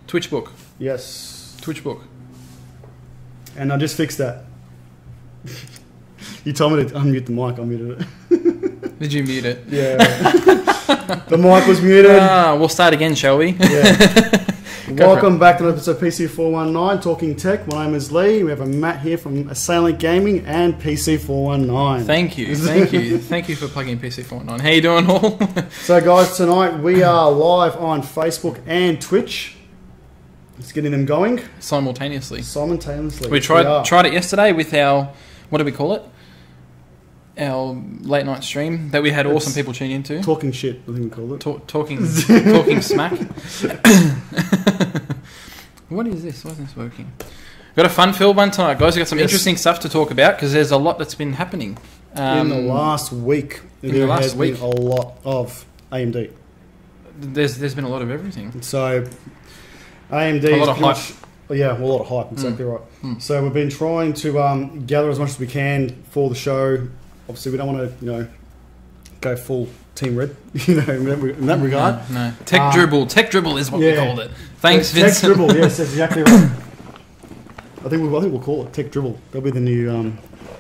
Twitch book. Yes. Twitch book. And I just fixed that. You told me to unmute the mic. I muted it. Did you mute it? Yeah. The mic was muted. We'll start again, shall we? Yeah. Welcome back to episode PC419 Talking Tech. My name is Lee. We have a Matt here from Assailant Gaming and PC419. Thank you. Thank you for plugging PC419. How you doing all? So guys, tonight we are live on Facebook and Twitch. Just getting them going. Simultaneously. We tried it yesterday with our, what do we call it? Our late night stream that we had awesome people tune into. Talking shit, I think we called it. Talking smack. What is this? Why isn't this working? Got a fun-filled one tonight, guys. We've got some interesting stuff to talk about because there's a lot that's been happening. In the last week, there has been a lot of AMD. There's been a lot of everything. So, AMD a lot of hype. Yeah, a lot of hype, exactly right. So we've been trying to gather as much as we can for the show. Obviously, we don't want to, go full Team Red, in that regard. No. Tech Dribble is what we called it. Thanks, Vincent. Tech Dribble, yes, that's exactly right. I think we'll call it Tech Dribble. That'll be the new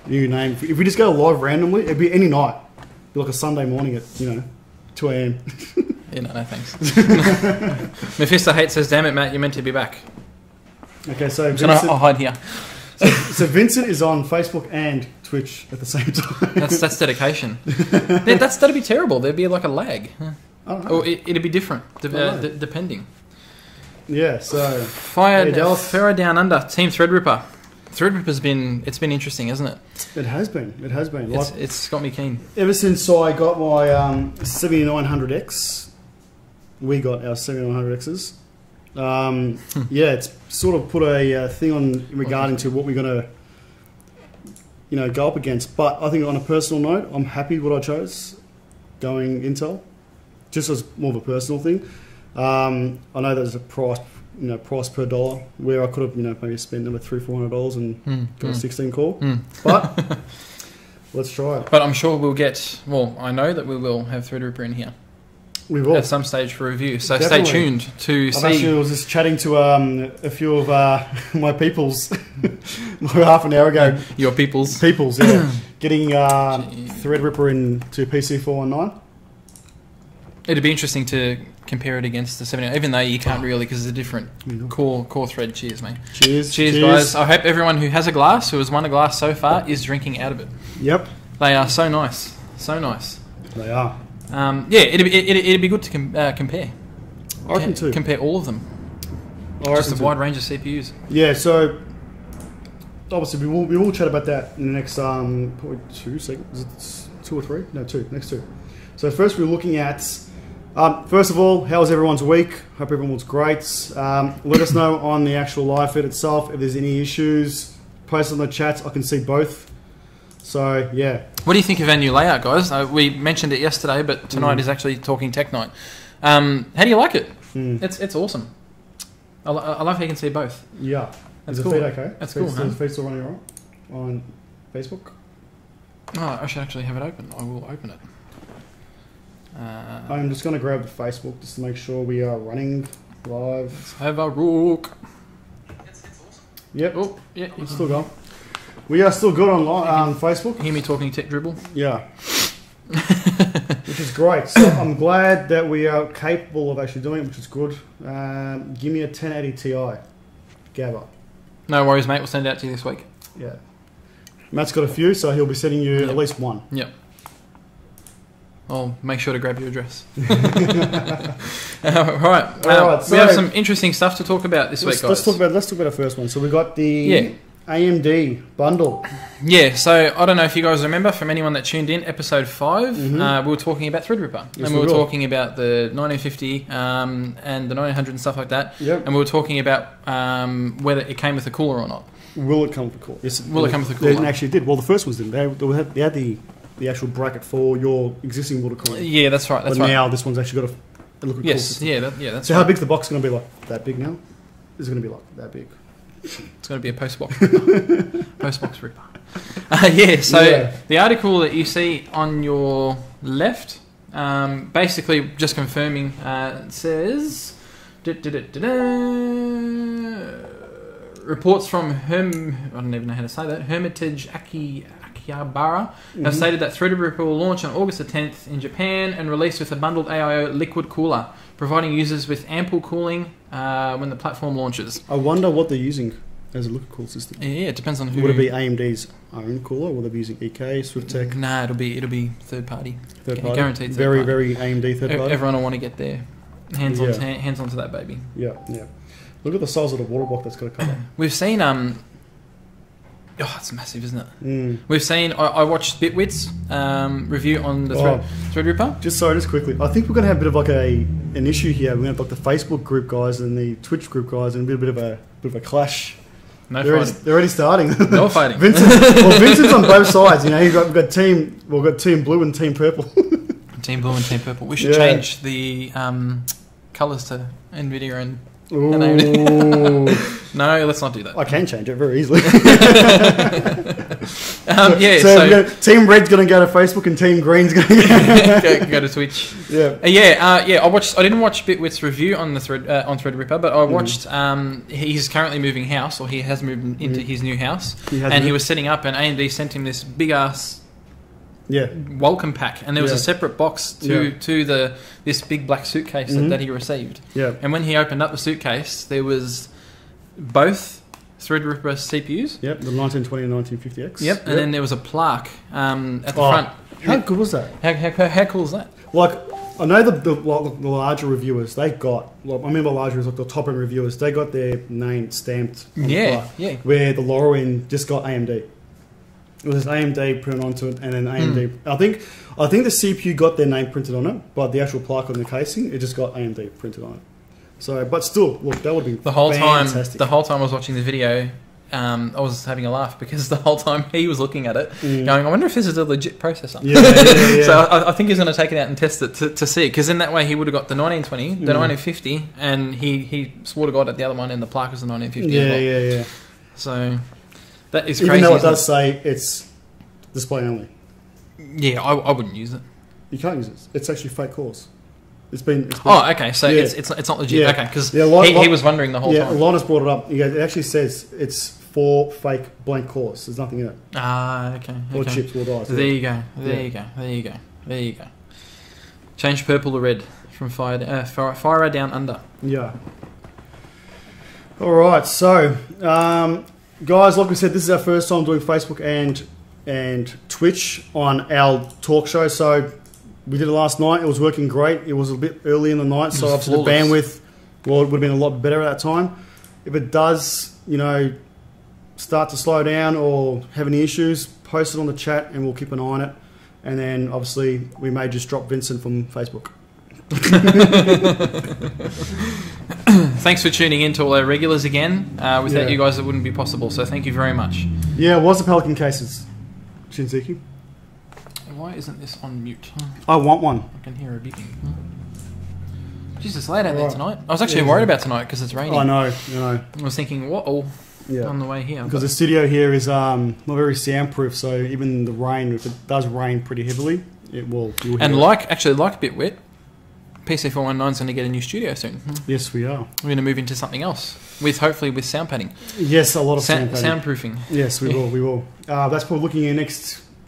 name. If we just go live randomly, it'd be any night. It'd be like a Sunday morning at 2 a.m. Yeah, no thanks. Mephisto Hate says, "Damn it, Matt, you're meant to be back." Okay, so I'll hide here. So Vincent is on Facebook and Twitch at the same time. That's dedication. That'd be terrible. There'd be like a lag. Or it'd be different, depending. Yeah, so... Fire Down Under, Team Threadripper. Threadripper's been interesting, hasn't it? It has been. It's got me keen. Ever since I got my 7900X, we got our 7900Xs. It's sort of put a thing on regarding to what we're going to, go up against. But I think on a personal note, I'm happy what I chose, going Intel, just as more of a personal thing. I know there's a price per dollar where I could have, maybe spent another $300-400 and got a 16 core. But let's try it. But I'm sure we'll get. Well, I know that we will have Threadripper in here. We will. At some stage for review, so definitely. Stay tuned to see. Actually, I was just chatting to a few of my peoples half an hour ago. Your peoples? Peoples, yeah. Getting Threadripper into PC419. It'd be interesting to compare it against the 79, even though you can't really because it's a different core thread. Cheers, mate. Cheers, guys. I hope everyone who has a glass, who has won a glass so far, is drinking out of it. Yep. They are so nice. So nice. They are. It'd be good to compare. I reckon too. Compare all of them. Just a wide range of CPUs. Yeah, so obviously we will chat about that in the next probably 2 seconds. Is it 2 or 3? No, 2. Next 2. So first we're looking at first of all, how's everyone's week? Hope everyone's great. Let us know on the actual live feed itself if there's any issues. Post on the chats. I can see both. So, yeah. What do you think of our new layout, guys? We mentioned it yesterday, but tonight is actually Talking Tech Night. How do you like it? It's awesome. I love how you can see both. Yeah. That's cool. Is the feed okay? That's cool, Is the feed still running all right on Facebook? Oh, I should actually have it open. I will open it. I'm just going to grab the Facebook just to make sure we are running live. Let's have a look. It's awesome. Yep. Oh, yeah. It's still going. We are still good on Facebook. Hear me talking Tech Dribble? Yeah. Which is great. So I'm glad that we are capable of actually doing it, which is good. Give me a 1080 Ti, Gabba. No worries, mate. We'll send it out to you this week. Yeah. Matt's got a few, so he'll be sending you at least one. Yep. I'll make sure to grab your address. Right. So we have some interesting stuff to talk about this week, guys. Let's talk about the first one. So we got the AMD bundle. Yeah, so I don't know if you guys remember, from anyone that tuned in, episode 5, we were talking about Threadripper. Yes, and we were talking about the 1950 and the 1900 and stuff like that. Yep. And we were talking about whether it came with a cooler or not. Will it come with a cooler? Yes, will it come with a cooler? It actually did. Well, the first ones didn't. They had the actual bracket for your existing water cooler. Yeah, that's right. But now this one's actually got a look at yes, cool. yeah, that's so right. How big's the box going to be? Like that big now? Is it going to be like that big? It's going to be a postbox postbox ripper. The article that you see on your left, basically just confirming, it says Reports from I don't even know how to say that. Hermitage Akihabara have stated that Threadripper will launch on August the 10th in Japan and release with a bundled AIO liquid cooler, providing users with ample cooling when the platform launches. I wonder what they're using as a liquid cool system. Yeah, it depends on who. Would it be AMD's own cooler? Will they be using EK, SwiftTech? Nah, it'll be third party. Third party? Guaranteed third very, party. very AMD third party? Everyone will want to get their hands onto that baby. Yeah, yeah. Look at the size of the water block that's got to cover. We've seen... it's massive, isn't it? Mm. We've seen... I watched Bitwit's review on the Threadripper. Just quickly. I think we're going to have a bit of like an issue here. We're going to have like the Facebook group guys and the Twitch group guys and a bit of a clash. They're already starting. No fighting. Vincent's on both sides. You know, we've got team blue and team purple. Team blue and team purple. We should change the colours to NVIDIA and... Ooh. No, let's not do that. I can change it very easily. So Team Red's going to go to Facebook and Team Green's going to go to Twitch. Yeah, I didn't watch Bitwit's review on the Threadripper, but I watched. He's currently moving house, or he has moved into his new house, he was setting up, and AMD sent him this big ass. Welcome pack, and there was a separate box to this big black suitcase that he received. Yeah, and when he opened up the suitcase, there was both Threadripper CPUs. Yep, the 1920 and 1950X. Yep, and then there was a plaque at the front. How good was that? How cool is that? Like, I know the larger reviewers, they got... Like, I remember larger reviewers, like the top-end reviewers, they got their name stamped on the plaque, where the lower end just got AMD. It was AMD printed onto it, and then AMD... I think the CPU got their name printed on it, but the actual plaque on the casing, it just got AMD printed on it. So, but still, look, that would be fantastic. The whole time I was watching the video, I was having a laugh because the whole time he was looking at it, going, I wonder if this is a legit processor. Yeah. So I think he's going to take it out and test it to see, because in that way he would have got the 1920, the 1950, and he swore to God at the other one, and the plaque was the 1950 as well. Yeah. So that is crazy. Even though it does say it's display only. Yeah, I wouldn't use it. You can't use it. It's actually fake cores. It's been okay. So it's not legit. Yeah. Okay, because he was wondering the whole time. Yeah, Linus brought it up. It actually says it's 4 fake blank cores. There's nothing in it. Okay. 4 chips will die. There you go. Change purple to red from fire down under. Yeah. All right. So, guys, like we said, this is our first time doing Facebook and Twitch on our talk show. So we did it last night. It was working great. It was a bit early in the night, so obviously the bandwidth, it would have been a lot better at that time. If it does, start to slow down or have any issues, post it on the chat and we'll keep an eye on it. And then obviously we may just drop Vincent from Facebook. Thanks for tuning in to all our regulars again. Without you guys, it wouldn't be possible. So thank you very much. Yeah, what's the Pelican cases, Shinziki? Why isn't this on mute? I want one. I can hear a beeping. Jesus, it's late out there tonight. I was actually worried about tonight because it's raining. I know. I was thinking, on the way here. Because the studio here is not very soundproof, so even the rain, if it does rain pretty heavily, it will. And like Bitwit, PC419's going to get a new studio soon. Yes, we are. We're going to move into something else, hopefully with sound padding. Yes, a lot of sound padding. Soundproofing. Yes, we will. That's probably looking at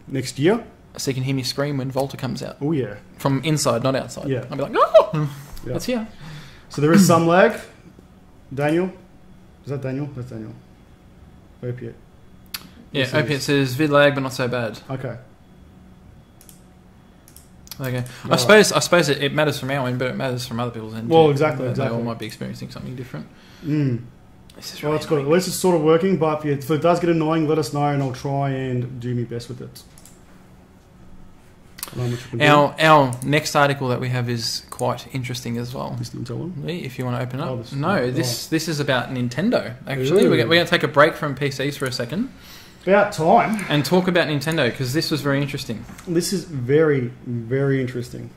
next year. So you can hear me scream when Volta comes out. Oh yeah. From inside, not outside. Yeah. I'll be like, oh, that's here. So there is some lag. Daniel, is that Daniel? That's Daniel. Opiate. Yeah, Opiate says vid lag, but not so bad. Okay. I suppose it matters from our end, but it matters from other people's end. Well, too. exactly. They all might be experiencing something different. This is it's good. At least it's sort of working, but if it does get annoying, let us know and I'll try and do my best with it. Our next article that we have is quite interesting as well. If you want to open up. This is about Nintendo, actually. Ooh. We're going to take a break from PCs for a second. About time. And talk about Nintendo, because this was very interesting. This is very, very interesting.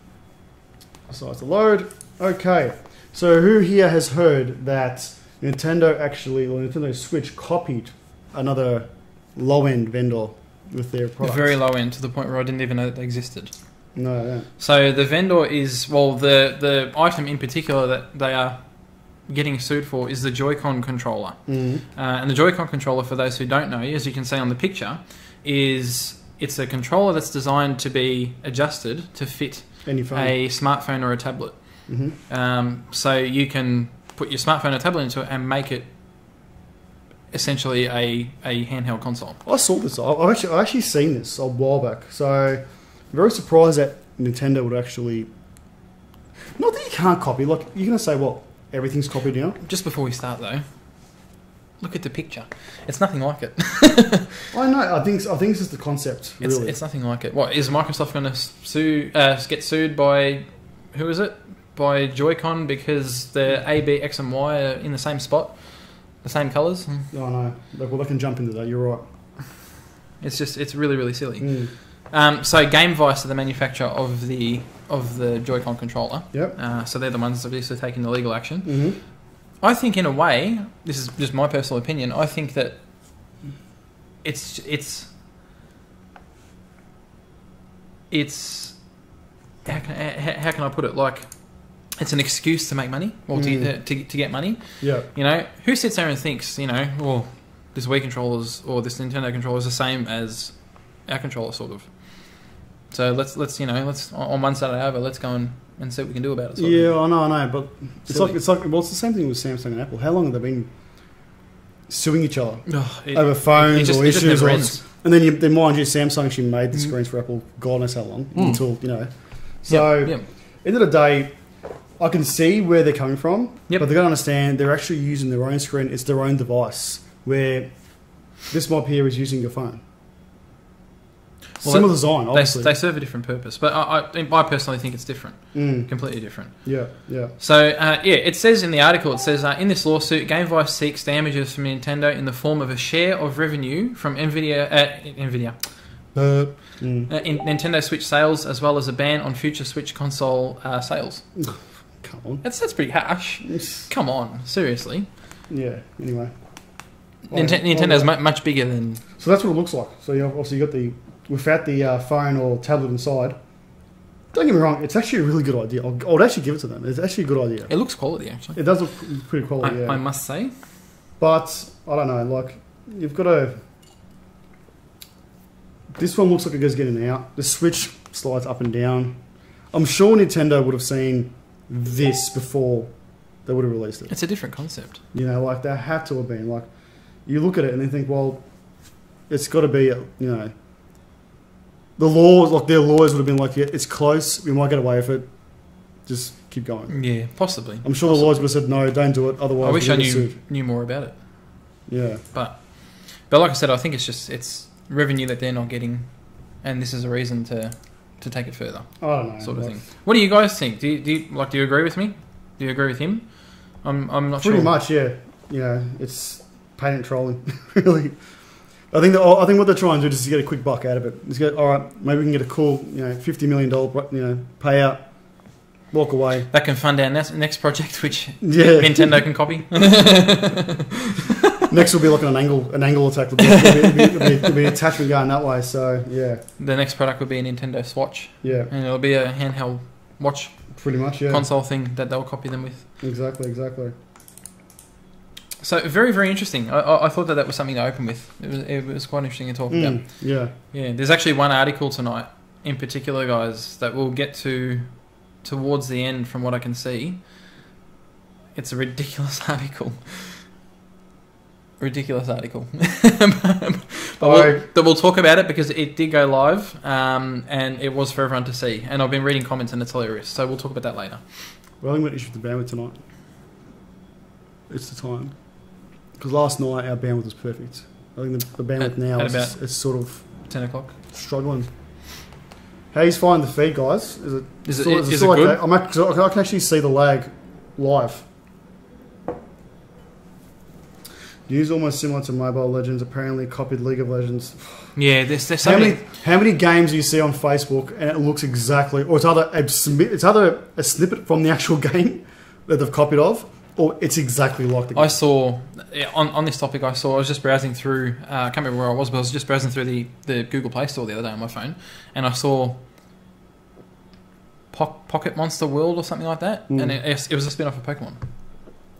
So it's a load. Okay. So who here has heard that Nintendo Switch copied another low-end vendor with their product? Very low end, to the point where I didn't even know that they existed. No. So the vendor is, the item in particular that they are getting sued for is the Joy-Con controller. Mm-hmm. And the Joy-Con controller, for those who don't know, as you can see on the picture, it's a controller that's designed to be adjusted to fit Any phone. a smartphone or a tablet. Mm-hmm. So you can put your smartphone or tablet into it and make it essentially a handheld console. I saw this. I've actually seen this a while back. So I'm very surprised that Nintendo would actually... Not that you can't copy. Like, you're going to say, well, everything's copied now? Just before we start, though, look at the picture. It's nothing like it. I know. I think it's just the concept, really. It's nothing like it. What, is Microsoft going to get sued by... Who is it? By Joy-Con because the A, B, X and Y are in the same spot? The same colours? Oh, no. Well, I can jump into that. You're right. It's really, really silly. So Game Vice are the manufacturer of the Joy-Con controller. Yep. So they're the ones obviously taking the legal action. Mm-hmm. I think in a way, this is just my personal opinion, I think that it's how can I put it? Like, it's an excuse to make money, or to get money. Yeah. You know, who sits there and thinks, you know, well, this Wii controller's or this Nintendo controller is the same as our controller, sort of. So let's on one side over, let's go and see what we can do about it. Yeah, I know, but it's like well, it's the same thing with Samsung and Apple. How long have they been suing each other over phones or issues? And then mind you, Samsung actually made the screens for Apple, God knows how long, until, you know. So, end of the day, I can see where they're coming from, but they've got to understand they're actually using their own screen. It's their own device, where this mob here is using your phone. Well, similar design, obviously. They serve a different purpose, but I personally think it's different. Completely different. Yeah. So, it says in the article, it says, in this lawsuit, Game Vice seeks damages from Nintendo in the form of a share of revenue from Nintendo Switch sales, as well as a ban on future Switch console sales. Come on. That's pretty harsh. Come on, seriously. Yeah, anyway. Nintendo's much bigger than... So that's what it looks like. So obviously you got without the phone or tablet inside. Don't get me wrong, it's actually a really good idea. I would actually give it to them. It's actually a good idea. It looks quality, actually. It does look pretty quality, I must say. But, I don't know, like, you've got to... This one looks like it goes in and out. The Switch slides up and down. I'm sure Nintendo would have seen this before they would have released it. It's a different concept. You know, like, they had to have been. Like, you look at it and you think, well, it's got to be, you know... The laws, like their lawyers would have been like, yeah, it's close, we might get away with it, just keep going. Yeah, possibly. I'm sure the lawyers would have said, no, don't do it, otherwise I wish I knew more about it. Yeah. But like I said, I think it's revenue that they're not getting, and this is a reason to take it further. I don't know. Sort of thing. What do you guys think? Do you agree with me? Do you agree with him? I'm not sure. Pretty much, yeah. You know, it's patent trolling, really. I think what they're trying to do is to get a quick buck out of it. Just get, all right, maybe we can get a cool, $50 million, payout, walk away. That can fund our next project, which Nintendo can copy. Next will be like an angle attack. There'll be attachment going that way. So yeah. The next product will be a Nintendo Swatch. Yeah. And it'll be a handheld watch. Pretty much, yeah. Console thing that they'll copy them with. Exactly. So very, very interesting. I thought that was something to open with. It was quite interesting to talk about. Yeah. Yeah. There's actually one article tonight in particular, guys, that we'll get to towards the end from what I can see. It's a ridiculous article. But we'll talk about it because it did go live and it was for everyone to see. And I've been reading comments and it's hilarious. So we'll talk about that later. Well, I'm going to issue the bandwidth tonight. It's the time. Because last night our bandwidth was perfect. I think the bandwidth now is sort of 10 o'clock. Struggling. How you find the feed, guys? Is it good? Okay? I can actually see the lag live. News almost similar to Mobile Legends. Apparently copied League of Legends. Yeah, there's so many. How many games do you see on Facebook and it looks exactly, or it's either a snippet from the actual game that they've copied of, or it's exactly like the game. I saw on this topic. I was just browsing through. I can't remember where I was, but I was just browsing through the Google Play Store the other day on my phone, and I saw Pocket Monster World or something like that, and it was a spin-off of Pokemon.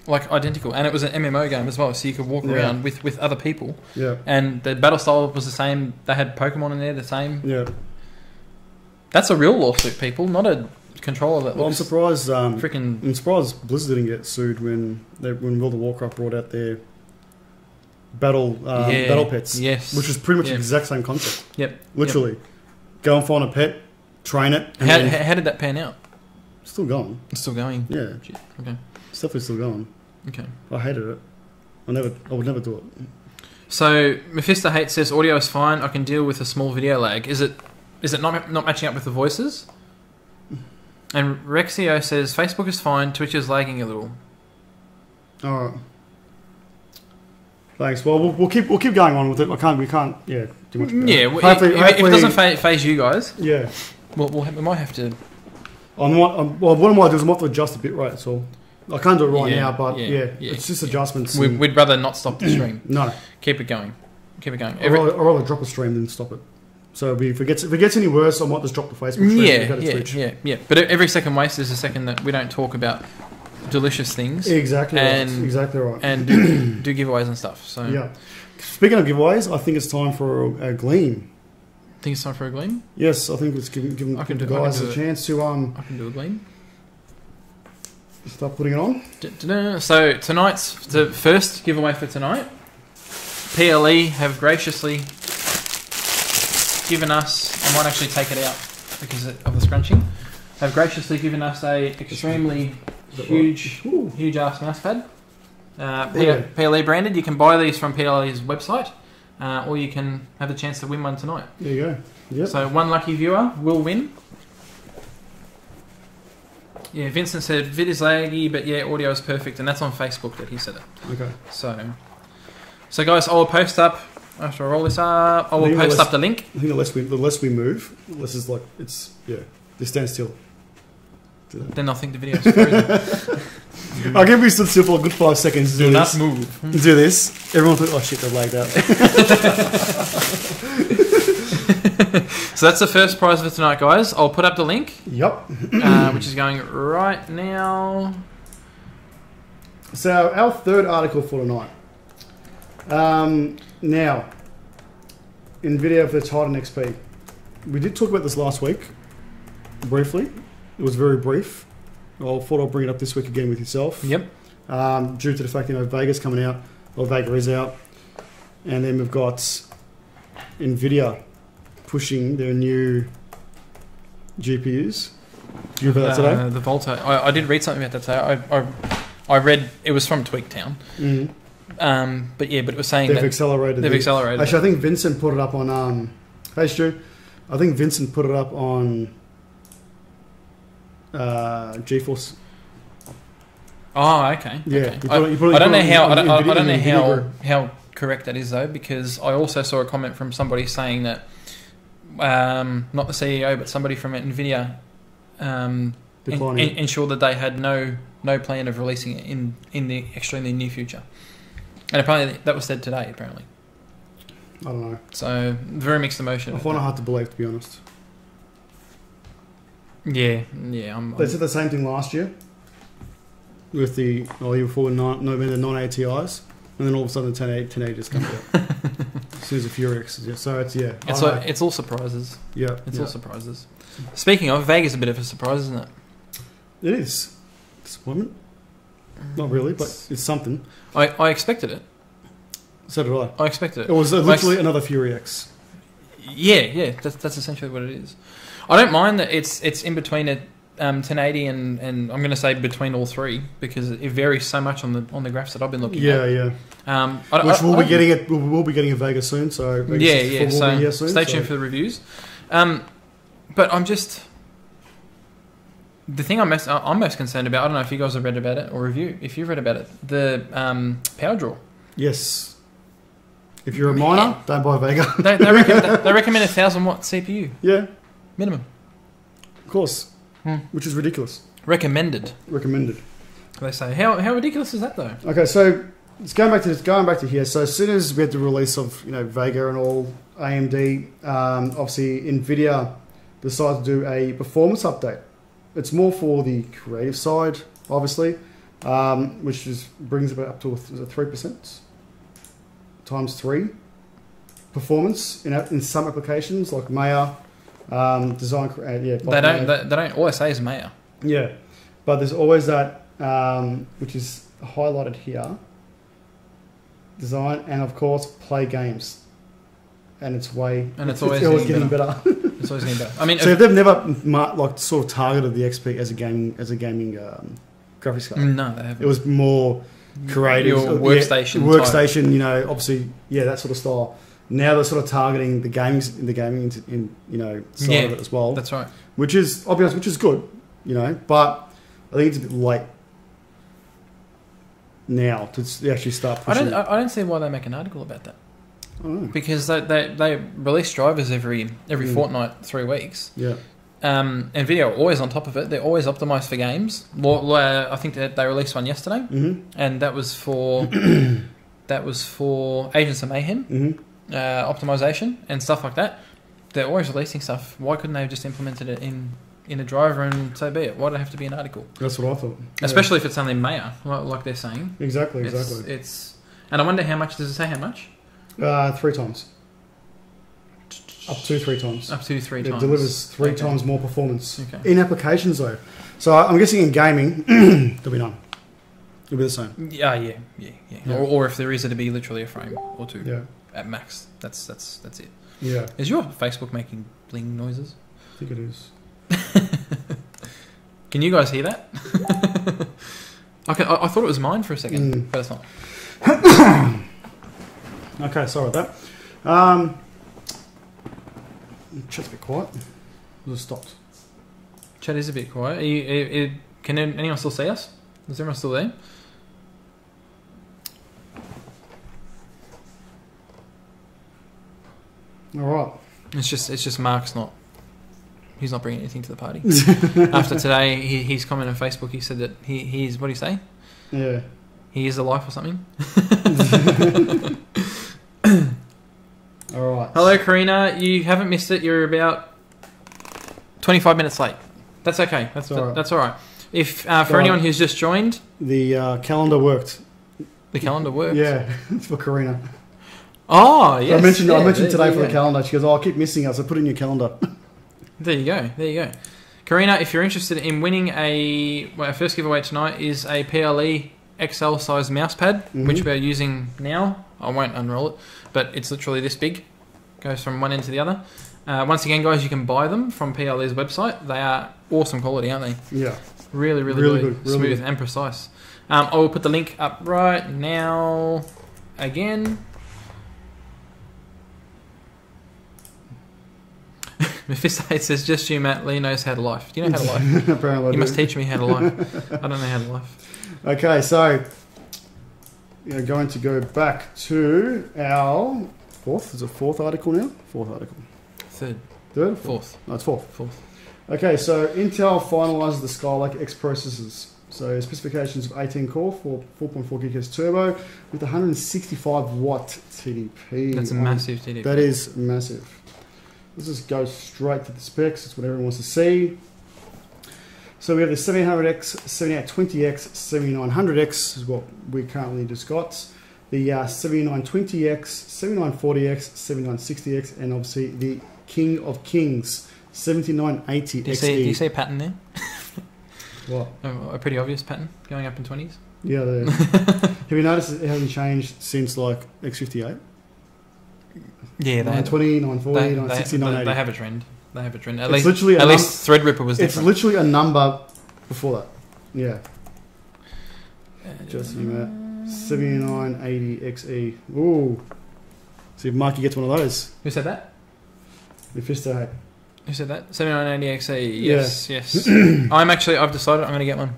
like identical, and it was an MMO game as well, so you could walk around with other people. Yeah. And the battle style was the same. They had Pokemon in there, the same. Yeah. That's a real lawsuit, people, not a controller that. Well, I'm surprised. Freaking. I'm surprised Blizzard didn't get sued when World of Warcraft brought out their battle pets. Yes. Which is pretty much the exact same concept. Yep. Literally, go and find a pet, train it. How did that pan out? Still going. It's still going. Yeah. Okay. It's definitely still going. Okay. I hated it. I would never do it. So Mephisto Hate says audio is fine. I can deal with a small video lag. Is it not matching up with the voices? And Rexio says Facebook is fine. Twitch is lagging a little. All right. Thanks. Well, we'll keep going on with it. We can't. Yeah. Do much. Yeah. If it doesn't phase you guys. Yeah. We might have to. What I might do is I might have to adjust a bit rate. That's all. I can't do it right now, but it's just adjustments. We'd rather not stop the stream. No. Keep it going. I'd rather drop a stream than stop it. So if it gets any worse, I might just drop the Facebook stream. Yeah. But every second wasted is a second that we don't talk about delicious things. Exactly exactly right. And do giveaways and stuff. So yeah. Speaking of giveaways, I think it's time for a gleam. Think it's time for a gleam? Yes, I think it's giving the guys a chance to I can do a gleam. Start putting it on. So tonight's the first giveaway for tonight. PLE have graciously given us. I might actually take it out because of the scrunching. Have graciously given us a extremely huge ass mouse pad. PLE branded. You can buy these from PLE's website, or you can have the chance to win one tonight. There you go. Yep. So one lucky viewer will win. Yeah, Vincent said vid is laggy, but yeah, audio is perfect, and that's on Facebook that he said it. Okay. So guys, I will post up after I roll this up. I will post up the link. I think the less we move, the less is like it's they stand still. Then I'll think the video is frozen. I'll give you stood still for a good 5 seconds. Do not move. Do this. Everyone thought, oh shit, they're lagged out. So that's the first prize for tonight, guys. I'll put up the link. Yep. Which is going right now. So our third article for tonight. Now, NVIDIA for the Titan XP. We did talk about this last week, briefly. It was very brief. I thought I'll bring it up this week again with yourself. Yep. Due to the fact Vega's coming out, or Vega is out, and then we've got NVIDIA pushing their new GPUs. Do you hear that today? The Volta. I did read something about that today. I read it was from Tweaktown. Mm-hmm. But it was saying they've accelerated. Actually, I think Vincent put it up on. Hey Stu, I think Vincent put it up on GeForce. Oh, okay. Yeah. Okay. I don't know how correct that is though, because I also saw a comment from somebody saying that not the CEO but somebody from NVIDIA ensured that they had no plan of releasing it in the extremely near future, and apparently that was said today. Apparently, I don't know. So very mixed emotion. I find it hard to believe, to be honest. Yeah. They said the same thing last year with the year before the 980 Ti's, and then all of a sudden the 1080 just comes out. As soon as the Fury X, so it's all surprises. Yeah, all surprises. Speaking of, Vega's a bit of a surprise, isn't it? It is. Disappointment. Not really, but it's something. I expected it. So did I. I expected it. It was literally another Fury X. Yeah. That's essentially what it is. I don't mind that it's in between a 1080 and I'm going to say between all three, because it varies so much on the graphs that I've been looking at. Yeah. We'll be getting a Vega soon. So Vega So stay tuned for the reviews. But I'm just the thing I'm most concerned about. I don't know if you guys have read about it or if you've read about it. The power draw. Yes. If you're a miner, don't buy Vega. they recommend 1,000 watt CPU. Yeah. Minimum. Of course. Which is ridiculous. Recommended. They say. How ridiculous is that though? Okay, so it's going back to here. So as soon as we had the release of Vega and all, AMD, obviously NVIDIA decided to do a performance update. It's more for the creative side, obviously, which brings about up to 3% times 3 performance in some applications like Maya, design. They don't always say it's Maya. Yeah, but there's always that which is highlighted here. Design and of course play games, and it's always getting better. It's always getting better. I mean, so if they've never sort of targeted the XP as a gaming graphics card. No, they haven't. It was more creative, your workstation, workstation. You know, obviously, that sort of style. Now they're sort of targeting the gaming side of it as well. That's right. Which is obvious, which is good, but I think it's a bit late now to actually start pushing. I don't see why they make an article about that. I don't know. Because they release drivers every fortnight, 3 weeks. Yeah. NVIDIA are always on top of it. They're always optimized for games. I think that they released one yesterday, and that was for Agents of Mayhem optimization and stuff like that. They're always releasing stuff. Why couldn't they have just implemented it in a driver and so be it? Why did it have to be an article? That's what I thought. Especially if it's only Maya, like they're saying. Exactly. And I wonder how much. Does it say how much? 3 times. Up to 3 times. Up to 3 times. It delivers 3 times more performance. Okay. In applications though. So I'm guessing in gaming, there'll be none. It'll be the same. Yeah. Or if there is, it'll be literally a frame or 2. Yeah. At max. That's it. Yeah. Is your Facebook making bling noises? I think it is. Can you guys hear that? I thought it was mine for a second, but it's not. Okay, sorry about that. Chat's a bit quiet. It just stopped. Chat is a bit quiet. Can anyone still see us? Is everyone still there? All right. It's just Mark's not. He's not bringing anything to the party. After today, he's commented on Facebook. He said that he's what do you say? Yeah. He is alive or something. All right. Hello, Karina. You haven't missed it. You're about 25 minutes late. That's okay. That's all right. If for anyone who's just joined, the calendar worked. The calendar worked. Yeah, it's for Karina. Oh yes. I mentioned today for the calendar. She goes, "Oh, I keep missing it, so put it in your calendar." There you go. Karina, if you're interested in winning our first giveaway tonight is a PLE XL size mouse pad, which we are using now. I won't unroll it, but it's literally this big. Goes from one end to the other. Once again, guys, you can buy them from PLE's website. They are awesome quality, aren't they? Yeah. Really good. Smooth and precise. I will put the link up right now again. Mephisto says, just you, Matt. Lee knows how to life. Do you know how to life? Apparently. You must teach me how to life. I don't know how to life. Okay, so we're going to go back to our fourth. Is it fourth article now? Fourth article. Third? Fourth? No, it's fourth. Fourth. Okay, so Intel finalises the Skylake X processors. So specifications of 18 core for 4.4 GHz turbo with 165 watt TDP. That's a massive TDP. That is massive. Let's just go straight to the specs. That's what everyone wants to see. So we have the 700X, 7820X, 7900X is what we currently just got. The 7920X, 7940X, 7960X, and obviously the King of Kings, 7980XE. Do you see a pattern there? What? A pretty obvious pattern going up in 20s? Yeah. Have you noticed it hasn't changed since like X58? Yeah, 920, 940, 960, 980. They have a trend. At least Threadripper was different. It's literally a number before that. Yeah. Just you know, 7980XE. Ooh. See if Mikey gets one of those. Who said that? Mephisto. Who said that? 7980XE. Yes. I've decided I'm going to get one.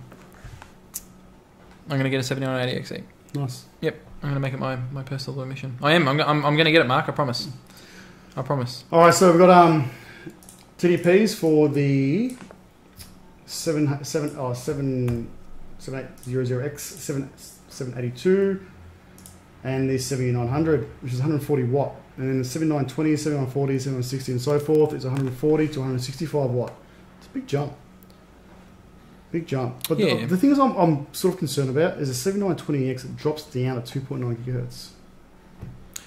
I'm going to get a 7980XE. Nice. Yep. I'm going to make it my personal little mission. I am. I'm going to get it, Mark. I promise. All right. So we've got TDPs for the 7800X, 782, and the 7900, which is 140 watt. And then the 7920, 7940, 7960, and so forth is 140 to 165 watt. It's a big jump. Big jump. But Yeah. the thing is I'm sort of concerned about is the 7920X, it drops down to 2.9 gigahertz.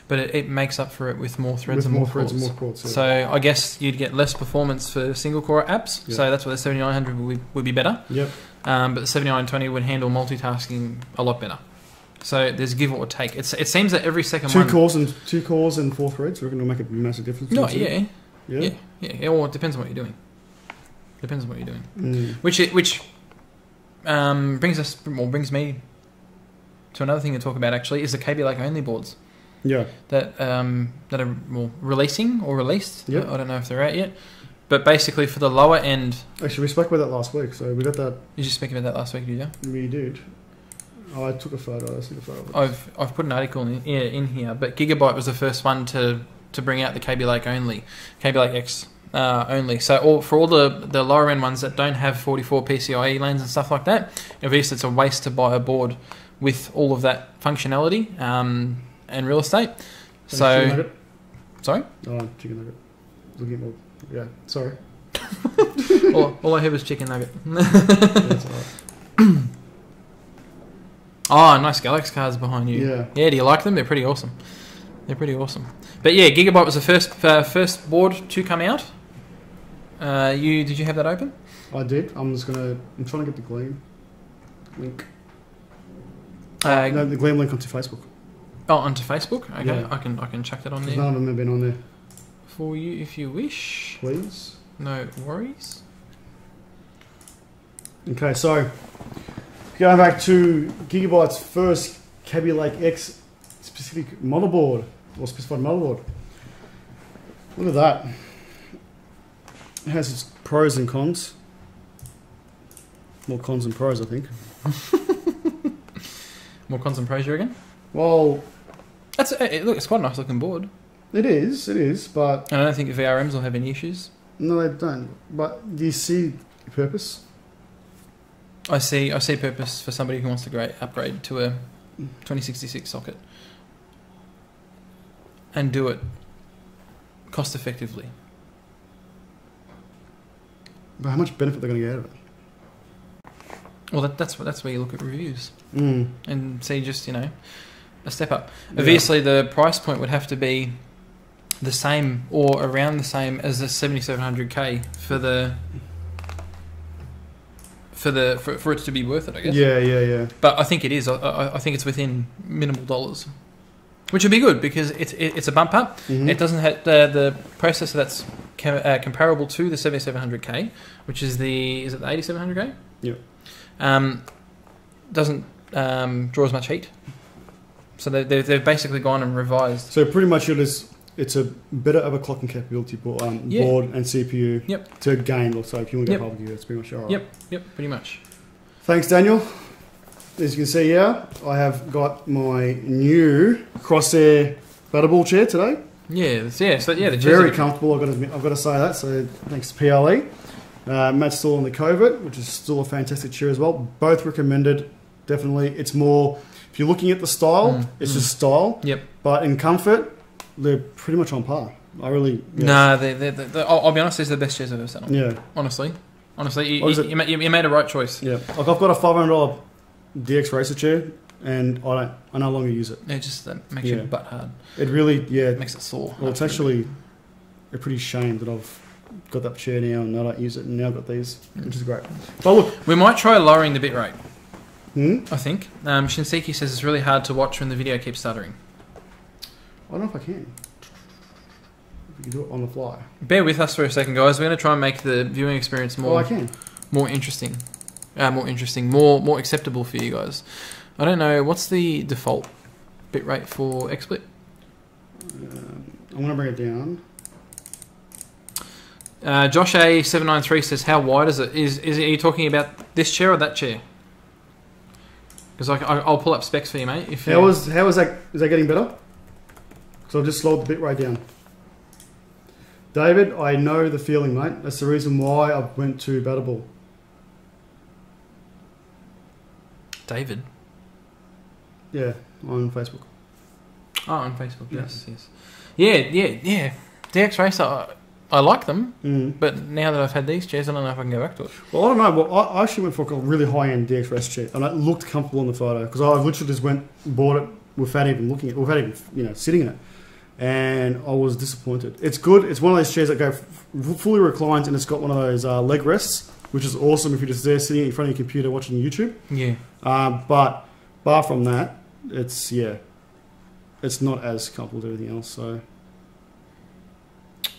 But it makes up for it with more threads With and more more threads cores. and more cores. Yeah. So I guess you'd get less performance for single core apps. Yep. So that's why the 7900 would be better. Yep. But the 7920 would handle multitasking a lot better. So there's give or take. It seems that every second Two one... cores and 4 threads. We're going to make a massive difference. No, Yeah. yeah. Well, it depends on what you're doing. Depends on what you're doing. Mm. Which brings me to another thing to talk about. Actually, is the KB Lake only boards. Yeah. That are releasing or released. Yep. I don't know if they're out yet. But basically, for the lower end, Actually, we spoke about that last week, so we got that. you just speak about that last week, did you? We did. I took a photo. I took a photo. I've put an article in here, but Gigabyte was the first one to bring out the KB Lake only, KB Lake X only. So for all the lower end ones that don't have 44 PCIe lanes and stuff like that, obviously it's a waste to buy a board with all of that functionality and real estate. So, Chicken nugget? sorry, Oh, chicken nugget. Looking at more. Yeah, sorry. all I heard was chicken nugget. That's alright. Oh, nice Galaxy cards behind you. Yeah. Yeah, do you like them? They're pretty awesome. But yeah, Gigabyte was the first board to come out. Did you have that open? I did. I'm trying to get the Gleam link. No, the Gleam link onto Facebook. Oh, onto Facebook. Okay, Yeah. I can chuck that on Because there none of them have been on there. for you if you wish. Please. No worries. Okay, so going back to Gigabyte's first KB Lake X specific motherboard, or specified motherboard. Look at that. It has its pros and cons. More cons than pros, I think. More cons and pros, you reckon? Well, Look, it's quite a nice looking board. it is, but And I don't think VRMs will have any issues. no, they don't. But do you see the purpose? I see purpose for somebody who wants to upgrade to a 2066 socket and do it cost effectively. But how much benefit they're going to get out of it? Well, that's where you look at reviews Mm. and see just a step up. Yeah. Obviously, the price point would have to be the same or around the same as the 7700K for it to be worth it, I guess. Yeah. But I think it is. I think it's within minimal dollars, which would be good because it's a bump up. Mhm. It doesn't have the processor that's comparable to the 7700K, which is it the 8700K? Yep. Doesn't draw as much heat. So they've basically gone and revised. So pretty much it's a better overclocking capability board and CPU Yep. to gain. So if you want to Yep. go barbecue, that's pretty much alright. Yep, pretty much. Thanks, Daniel. As you can see here, I have got my new Crosshair Battleball chair today. Yeah. So the Very chairs are- comfortable. I've got to say that. So thanks to PLE. Matt's still on the Covert, which is still a fantastic chair as well. Both recommended. Definitely, it's more. If you're looking at the style, it's just style. Yep. But in comfort, they're pretty much on par. I really. Yeah. Nah, I'll be honest. These are the best chairs I've ever sat on. Yeah. Honestly, What is it? you made a right choice. Yeah. Like I've got a $500 DX Racer chair, and I no longer use it. It just makes your butt hard. It really, It makes it sore. Well, it's actually a pretty shame that I've got that chair now and I don't use it, and now I've got these, which is great. But look, We might try lowering the bitrate. I I think. Shinseki says it's really hard to watch when the video keeps stuttering. don't know if I can. If you can do it on the fly. Bear with us for a second, guys. We're going to try and make the viewing experience I can. more interesting, more acceptable for you guys. I don't know what's the default bitrate for XSplit. I'm going to bring it down. Josh A793 says, "How wide is it? Are you talking about this chair or that chair?" Because I'll pull up specs for you, mate. How is that? Is that getting better? So I've just slowed the bit right down. David, I know the feeling, mate. That's the reason why I went to Battleball. David? Yeah, on Facebook. Oh, on Facebook. Yes. Yeah. DX Racer. I like them, but now that I've had these chairs, I don't know if I can go back to it. Well, I don't know. Well, I actually went for a really high-end DX chair, and it looked comfortable in the photo because I literally just went and bought it without even looking at, without even sitting in it, and I was disappointed. It's good. It's one of those chairs that go fully reclines, and it's got one of those leg rests, which is awesome if you're just there sitting in front of your computer watching YouTube. Yeah. But bar from that, it's not as comfortable as everything else.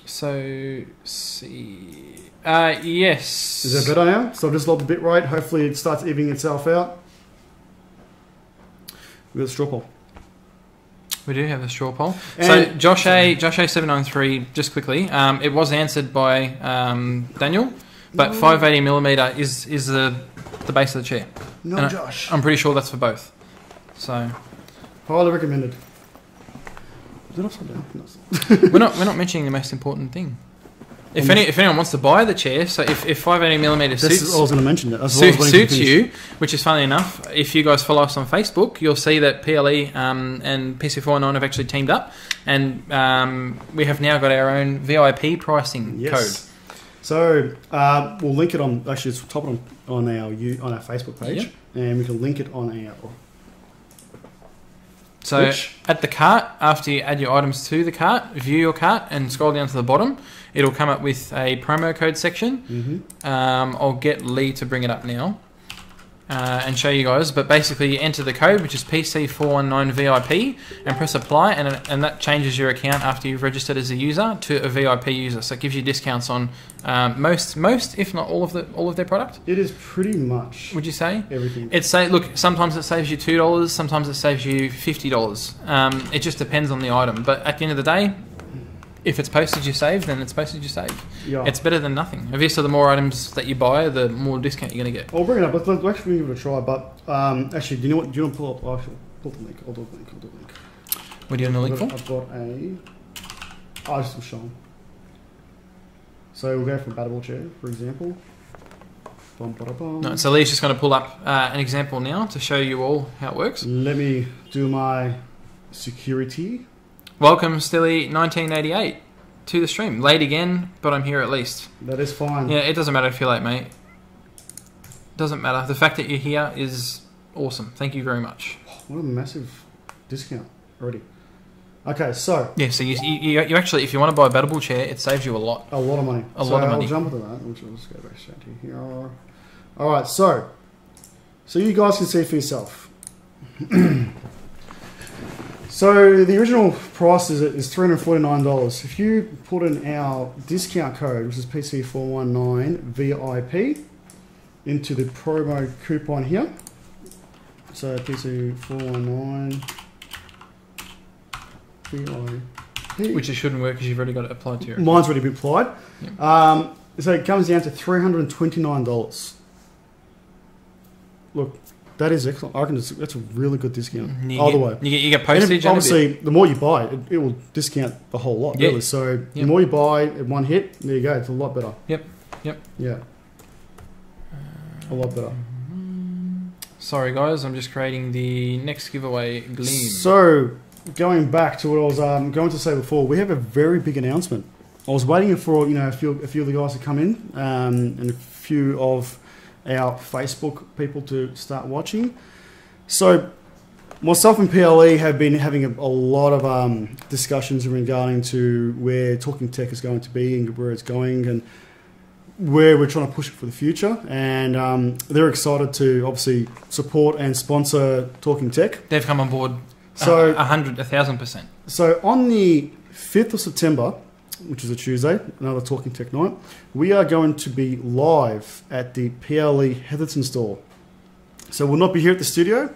So see, yes. Is that better now? So I've just lobbed the bit rate. Hopefully it starts evening itself out. We've got the straw poll. We do have the straw poll. And so Josh A793, just quickly, it was answered by Daniel, but 580mm is the base of the chair. No, and Josh. I'm pretty sure that's for both. So highly recommended. Is it upside down? we're not mentioning the most important thing. If anyone wants to buy the chair, so if 580mm suits, I was going to mention that. Suits you, which is funny enough, if you guys follow us on Facebook, you'll see that PLE and PC419 have actually teamed up, and we have now got our own VIP pricing code. So we'll link it on. Actually, it's top on our Facebook page, and we can link it on our. So at the cart, after you add your items to the cart, view your cart and scroll down to the bottom, it'll come up with a promo code section. I'll get Lee to bring it up now and show you guys. But basically you enter the code, which is PC419VIP, and press apply, and that changes your account after you've registered as a user to a VIP user. So it gives you discounts on most, if not all of their product. It is pretty much. Would you say everything? Look, sometimes it saves you $2, sometimes it saves you $50. It just depends on the item. But at the end of the day, if it's postage you save, then it's postage you save. Yeah. It's better than nothing. Obviously, the more items that you buy, the more discount you're going to get. I'll bring it up. Let's actually give it a try. But actually, do you know what? Do you want to pull up? I'll pull the link. I'll do the link. What are you doing the link for? I've got I just will show them. So we'll go for a batable chair, for example. No, so Lee's just going to pull up an example now to show you all how it works. Let me do my security. Welcome, Stilly1988, to the stream. Late again, but I'm here at least. That is fine. Yeah, it doesn't matter if you're late, mate. Doesn't matter. The fact that you're here is awesome. Thank you very much. What a massive discount already. Okay, so... Yeah, so you actually, if you want to buy a bettable chair, it saves you a lot. A lot of money. A lot of money. I'll jump into that, which I'll just go back straight to here. Alright, so you guys can see for yourself. So the original price is $349. If you put in our discount code, which is PC419VIP, into the promo coupon here, so PC419 VIP, which it shouldn't work because you've already got it applied to your account. Mine's already been applied. Yep. So it comes down to $329. Look. That is excellent. I reckon that's a really good discount. Either way. You get postage. And obviously, the more you buy, it will discount the whole lot, really. So the more you buy in one hit, there you go. It's a lot better. Yep. Yeah. A lot better. Sorry, guys. I'm just creating the next giveaway Gleam. So, going back to what I was going to say before, we have a very big announcement. I was waiting for a few of the guys to come in and a few of our Facebook people to start watching. So myself and PLE have been having a lot of discussions regarding to where Talking Tech is going to be and where it's going and where we're trying to push it for the future. And they're excited to obviously support and sponsor Talking Tech. They've come on board 1,000%. So on the 5th of September, which is a Tuesday, another Talking Tech night, we are going to be live at the PLE Heatherton store. So we'll not be here at the studio.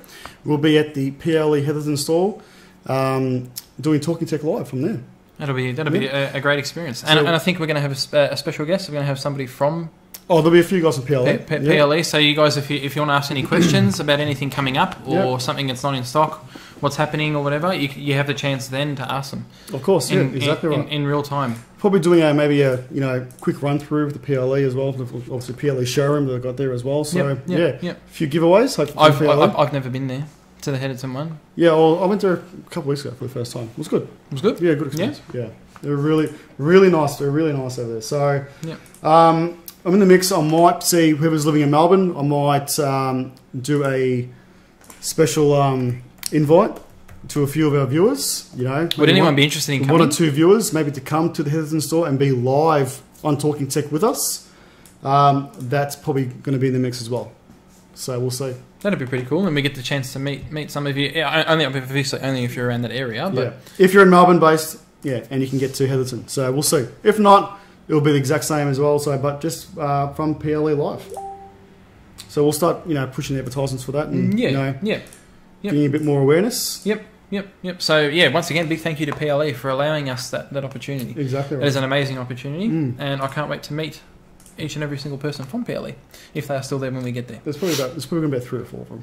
We'll be at the PLE Heatherton store doing Talking Tech live from there. That'll be a great experience. And I think we're going to have a special guest. We're going to have somebody from... Oh, there'll be a few guys from PLE. PLE. So you guys, if you want to ask any questions about anything coming up or something that's not in stock, what's happening or whatever, you have the chance then to ask them. Of course, exactly right. In real time. Probably doing maybe a quick run through of the PLE as well. Obviously, PLE showroom that I've got there as well. So a few giveaways. I've never been there to the Heatherton one. Yeah, well, I went there a couple of weeks ago for the first time. It was good. It was good. Yeah, good experience. Yeah. They're really nice. They're really nice over there. So, yeah. I'm in the mix. I might see whoever's living in Melbourne. I might do a special invite to a few of our viewers. You know, would anyone be interested in coming? 1 or 2 viewers, maybe to come to the Heatherton store and be live on Talking Tech with us. That's probably going to be in the mix as well. So we'll see. That'd be pretty cool, and we get the chance to meet some of you. Yeah, only if you're around that area. But yeah. If you're in Melbourne based, yeah, and you can get to Heatherton. So we'll see. If not, it'll be the exact same as well. So, but just from PLE Live. So we'll start, pushing the advertisements for that, and getting a bit more awareness. Yep. So yeah, once again, big thank you to PLE for allowing us that opportunity. Exactly right. It is an amazing opportunity, and I can't wait to meet each and every single person from PLE, if they are still there when we get there. There's probably going to be about 3 or 4 of them.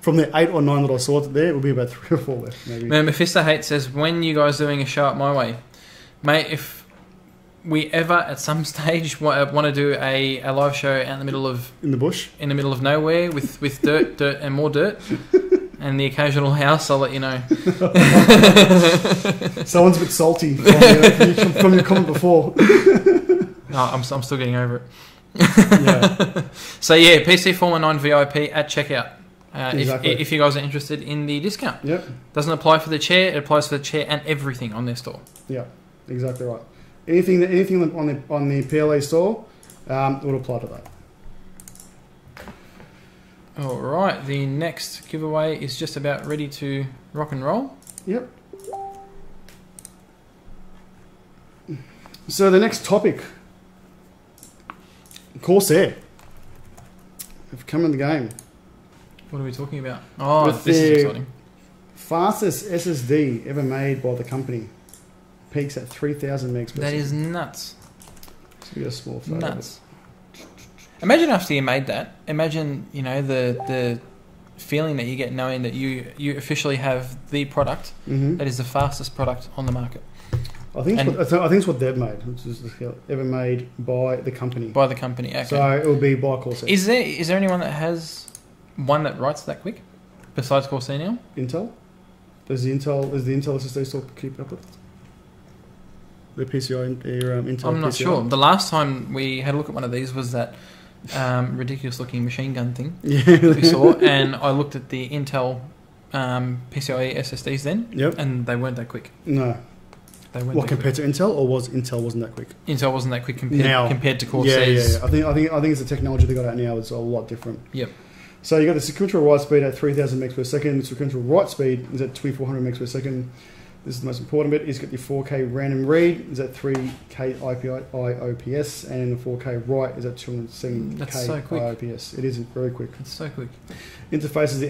From the 8 or 9 that I saw there, it will be about 3 or 4 left, maybe. Man, Mephisto Hate says, when you guys doing a show up my way? Mate, if we ever at some stage want to do a live show out in the middle of... In the bush? In the middle of nowhere with dirt and more dirt, and the occasional house, I'll let you know. Someone's a bit salty from your comment before. No, I'm still getting over it. Yeah. So yeah, PC419 VIP at checkout. Exactly. If you guys are interested in the discount. Yep. Doesn't apply for the chair. It applies for the chair and everything on their store. Yeah, exactly right. Anything on the PLA store would apply to that. All right. The next giveaway is just about ready to rock and roll. Yep. So the next topic. Corsair have come in the game. What are we talking about? Oh, this is exciting. Fastest SSD ever made by the company. Peaks at 3,000 megs per second. That is nuts. So we got a small photo. Nuts. Imagine after you made that. Imagine the feeling that you get knowing that you officially have the product that is the fastest product on the market. I think it's what they've made, which is ever made by the company. By the company, okay. So it will be by Corsair. Is there anyone that has one that writes that quick, besides Corsair now? Intel? Does the Intel SSD still keep up with the PCI? Intel. I'm not PCI? sure. The last time we had a look at one of these was that ridiculous-looking machine gun thing we saw, and I looked at the Intel PCIe SSDs then, and they weren't that quick. No. What, compared to Intel, or Intel wasn't that quick? Intel wasn't that quick compared to Corsair's. Yeah. I think it's the technology they got out now is a lot different. Yep. So you got the sequential write speed at 3,000 megs per second. The sequential write speed is at 2,400 megs per second. This is the most important bit. Is got your 4K random read is at 3K IOPS, and the 4K write is at 207K IOPS. It is very quick. It's so quick. Interface is the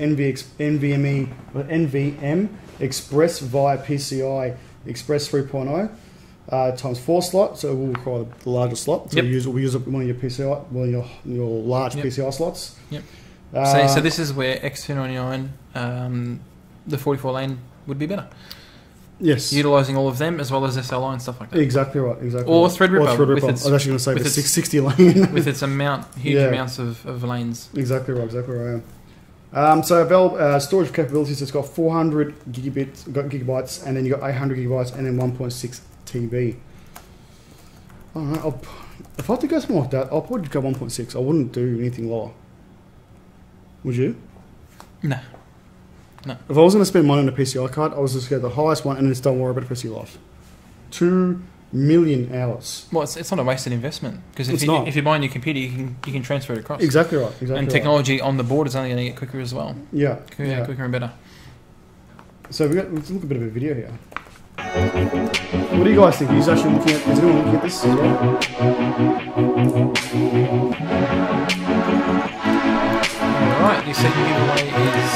NVM Express via PCI Express 3.0 times 4 slot, so it will require the larger slot. So we use up one of your PCI, your large PCI slots. Yep. So this is where X299, the 44 lane would be better. Yes. Utilising all of them as well as SLI and stuff like that. Exactly right. Exactly. Or right. Threadripper. I was actually going to say the 660 lane with its huge amounts of lanes. Exactly right. Exactly right. So available storage capabilities, it's got 400 gigabytes, and then you got 800 gigabytes, and then 1.6 TB. I don't know. If I had to go something like that, I'll probably go 1.6. I wouldn't do anything lower. Would you? No. If I was going to spend money on a PCI card, I was just going to get the highest one, and just don't worry about the PCI life. 2 million hours. Well, it's not a wasted investment, because if you're buying your computer, you can transfer it across. Exactly right. And technology on the board is only going to get quicker as well. Yeah. Quicker and better. So let's look at a bit of a video here. What do you guys think? Is anyone looking at this as well? Alright, the second giveaway is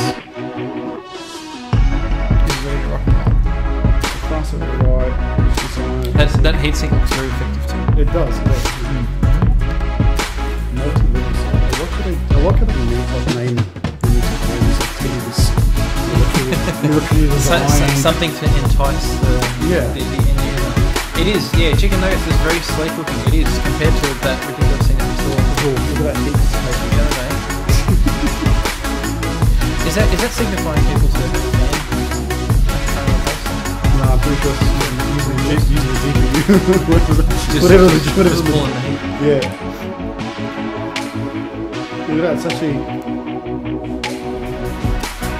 ready to rock and roll. Faster right. That heatsink looks very effective too. It does. Multi-level side. I like how they name something to entice the end user. It is, chicken nuggets is very sleek looking. It is, compared to that ridiculous thing that we saw before. Look at that heat dissipation the other day. Is that signifying people to No, I'm pretty sure it's using yours? Using the CPU. Whatever the pulling the heat. Yeah. Look at that, it's actually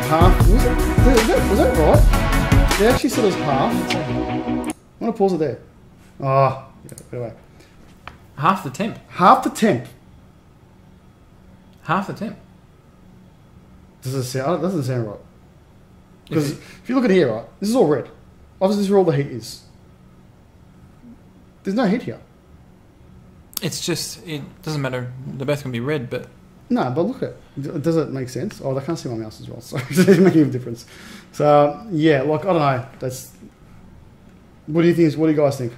half. Was that right? They actually said it was half. I'm going to pause it there. Ah, yeah, anyway. Half the temp. Half the temp. Half the temp. Doesn't sound right. Because if you look at here, right, this is all red. Obviously, this is where all the heat is. There's no heat here. It's just, it doesn't matter. They're both going to be red, but... No, but look at it. Does it make sense? Oh, I can't see my mouse as well, so it doesn't make any difference. So, yeah, like, I don't know. That's... What do you think? What do you guys think?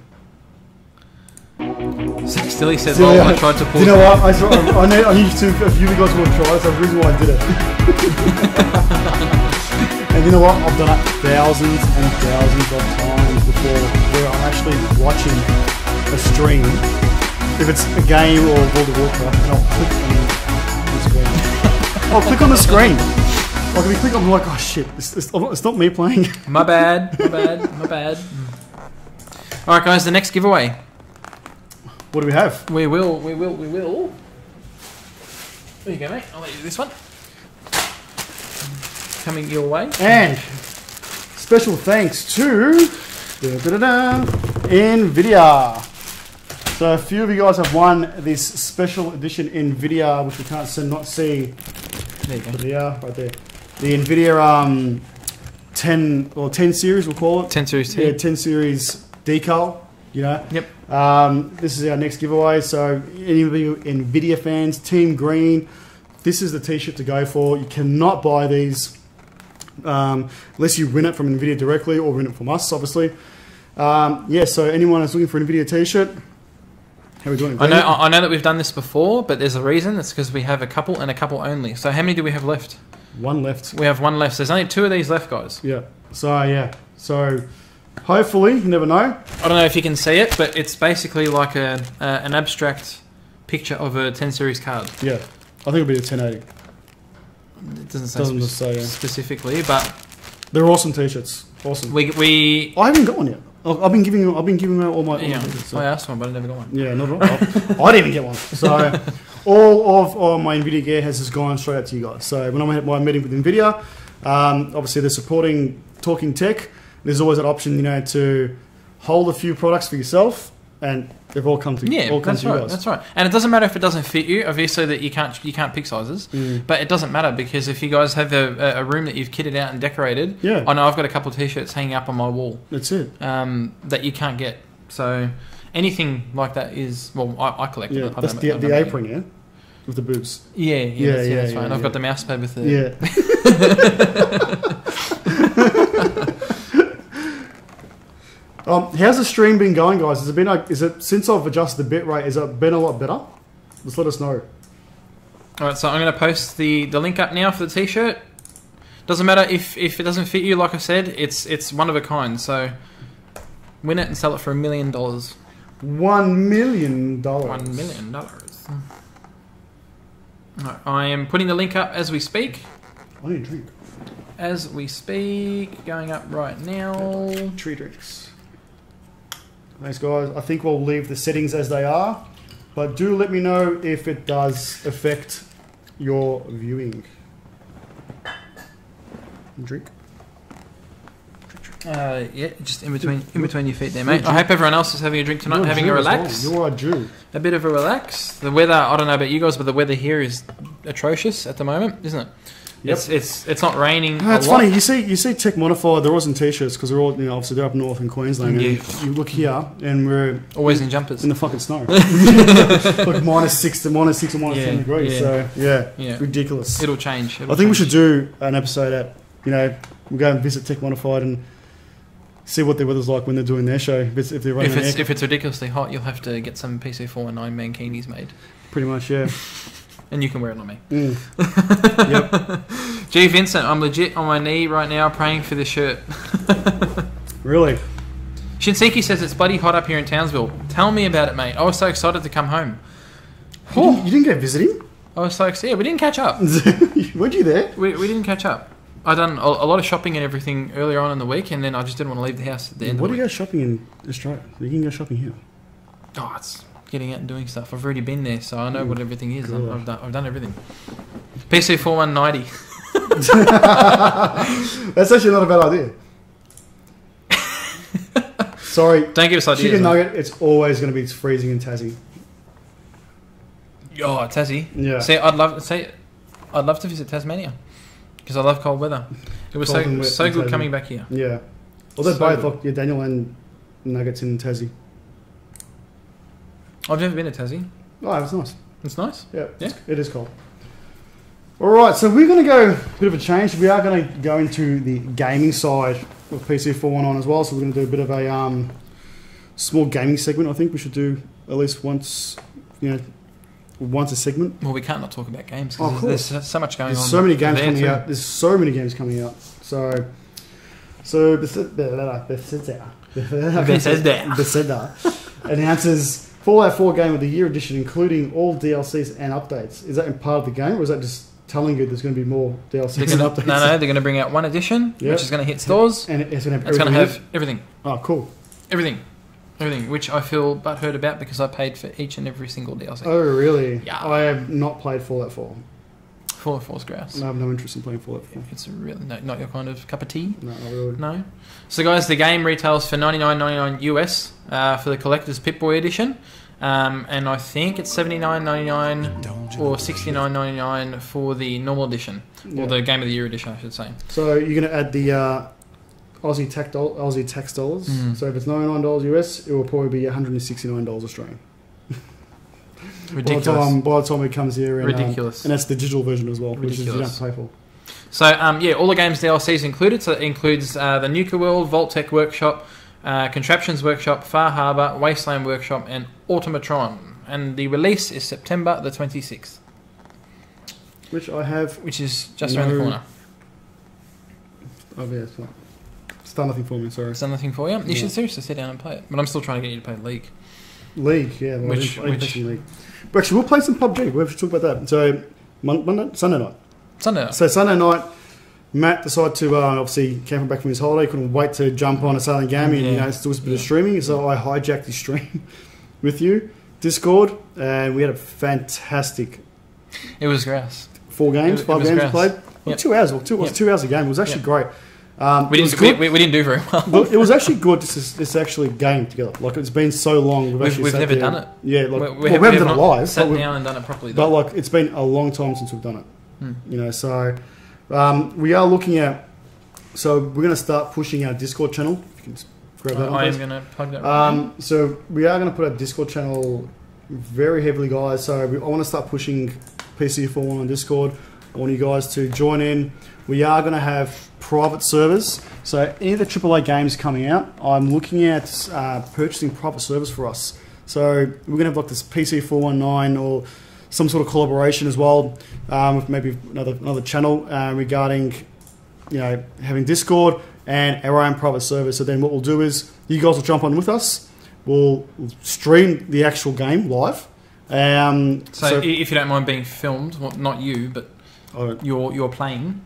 Stilly said, well, I tried to pause. You know what? I need to, if you guys want to try it, so the reason why I did it. And you know what? I've done it thousands and thousands of times before where I'm actually watching a stream. If it's a game or World of Warcraft, and I'll click on the screen. I'll click on the screen. Like, if you click, I'm like, oh shit, it's not me playing. My bad. Alright guys, the next giveaway. What do we have? We will. There you go, mate. I'll let you do this one. Coming your way. And special thanks to NVIDIA. So a few of you guys have won this special edition NVIDIA, which we can't see. There you go. NVIDIA, right there. The NVIDIA 10 series, we'll call it. 10 series T. Yeah, 10 series decal. You know. Yep. This is our next giveaway. So any of you NVIDIA fans, Team Green, this is the T-shirt to go for. You cannot buy these unless you win it from NVIDIA directly or win it from us, obviously. Yeah. So anyone that's looking for an NVIDIA T-shirt, how are we doing? I know that we've done this before, but there's a reason. It's because we have a couple and a couple only. So how many do we have left? One left. We have one left. So there's only 2 of these left, guys. Yeah. So yeah. So hopefully, you never know. I don't know if you can see it, but it's basically like an abstract picture of a 10 series card. Yeah. I think it'll be a 1080. It doesn't say specifically, but they're awesome T-shirts. Awesome. We I haven't got one yet. I've been giving out all my. So. I asked one, but I never got one. Yeah, not at all. I didn't even get one. So all of my NVIDIA gear has just gone straight out to you guys. So when I had my meeting with NVIDIA, obviously they're supporting Talking Tech. There's always an option, you know, to hold a few products for yourself, and they've all come to you guys. That's right. And it doesn't matter if it doesn't fit you. Obviously, that you can't pick sizes, but it doesn't matter because if you guys have a room that you've kitted out and decorated, I know I've got a couple of T-shirts hanging up on my wall. That's it. That you can't get. So anything like that is I collect it. That's the apron, yeah, with the boobs. Yeah, that's fine. I've got the mouse pad with the how's the stream been going, guys? Is it since I've adjusted the bit rate? Has it been a lot better? Just let us know. All right, so I'm going to post the link up now for the T-shirt. Doesn't matter if it doesn't fit you. Like I said, it's one of a kind. So win it and sell it for $1 million. $1 million. $1 million. Right, I am putting the link up as we speak. I need a drink. As we speak, going up right now. Tree drinks. Thanks, guys. I think we'll leave the settings as they are, but do let me know if it does affect your viewing. Drink. Yeah, just in between your feet there, mate. I hope everyone else is having a drink tonight, having a relax. Well. You're a Jew. A bit of a relax. The weather, I don't know about you guys, but the weather here is atrocious at the moment, isn't it? Yep. It's not raining. It's funny. You see Tech Modified. They're always in t-shirts because they're all obviously they're up north in Queensland. Yeah. And you look here and we're always in jumpers in the fucking snow. Like -6 to -10 degrees. So yeah, ridiculous. It'll change. I think we should do an episode at we'll go and visit Tech Modified and see what the weather's like when they're doing their show. If they're running if it's ridiculously hot, you'll have to get some PC419 mankinis made. Pretty much, yeah. And you can wear it on me. Yep. Gee, Vincent, I'm legit on my knee right now praying for this shirt. Really? Shinseki says it's bloody hot up here in Townsville. Tell me about it, mate. I was so excited to come home. You didn't go visiting? I was so excited. Yeah, we didn't catch up. Weren't you there? We didn't catch up. I done a lot of shopping and everything earlier on in the week, and then I just didn't want to leave the house at the end. What of do the you week. go shopping in Australia? You can go shopping here. Oh, it's getting out and doing stuff. I've already been there, so I know what everything is. Cool. I've done everything. PC419's. That's actually not a bad idea. Sorry. Don't give us ideas. Chicken nugget, it's always going to be freezing in Tassie. Oh, Tassie. Yeah. See, I'd love to visit Tasmania because I love cold weather. It was so good coming back here. Yeah. Although So both, good. like, yeah, Daniel and Nuggets in Tassie. I've never been to Tassie. Oh, it was nice. It's nice. Yeah. Yeah. It is cold. All right, so we're going to go a bit of a change. We are going to go into the gaming side of PC419 as well. So we're going to do a bit of a small gaming segment. I think we should do at least once, once a segment. Well, we can't not talk about games Oh, of because course. there's so much going on. There's so many games there coming too. out. There's so many games coming out. So Bethesda announces Fallout 4 Game of the Year edition, including all DLCs and updates. Is that in part of the game, or is that just telling you there's going to be more DLCs and updates? No, they're going to bring out one edition, Yep. which is going to hit stores. And it's going to have It's going to everything. have everything. Oh, cool. Everything, which I feel butthurt about because I paid for each and every single DLC. Oh, really? Yeah. I have not played Fallout 4. Fallout 4's grouse. I have no interest in playing Fallout 4. It's really not your kind of cup of tea. No, not really. No. So, guys, the game retails for $99.99 US for the collector's Pip-Boy edition, and I think it's $79.99 or $69.99 for the normal edition, Yeah. or the Game of the Year edition, I should say. So you're going to add the Aussie tax dollars. Mm. So if it's $99 US, it will probably be $169 Australian. Ridiculous. By the time it comes here, and, Ridiculous. and that's the digital version as well, which is you don't have to pay for. So, all the game's DLCs included. So it includes the Nuka World, Vault-Tec Workshop, Contraptions Workshop, Far Harbour, Wasteland Workshop, and Automatron. And the release is September the 26th. Which I have. Which is just around the corner. Oh, yeah, it's done nothing for me, sorry. It's done nothing for you? You Yeah. should seriously sit down and play it. But I'm still trying to get you to play League. League, yeah. Well, I didn't play which League. But actually, we'll play some PUBG. We have to talk about that. So, Sunday night. Sunday night. So, Sunday night, Matt decided to, obviously, came back from his holiday, couldn't wait to jump on a Saturday game and, do a bit of streaming. So, I hijacked his stream with you, Discord, and we had a fantastic It was grass. 5 games was we grass. played. Well, Yep. 2 hours. It was 2 hours a game. It was actually great. We didn't do very well. But it was actually good to actually game together. Like, it's been so long. We've never done it. Yeah, like, We haven't done not it live. Sat but down and done it properly. But Though. like, it's been a long time since we've done it. Hmm. So we are looking at. So we're going to start pushing our Discord channel. If you can just grab that. I am going to plug that. So we are going to put our Discord channel very heavily, guys. So I want to start pushing PC419 on Discord. I want you guys to join in. We are going to have private servers. So any of the AAA games coming out, I'm looking at purchasing private servers for us. So we're going to have like this PC419 or some sort of collaboration as well with maybe another channel regarding having Discord and our own private server. So then what we'll do is you guys will jump on with us. We'll stream the actual game live. So if you don't mind being filmed, well, not you, but you're playing.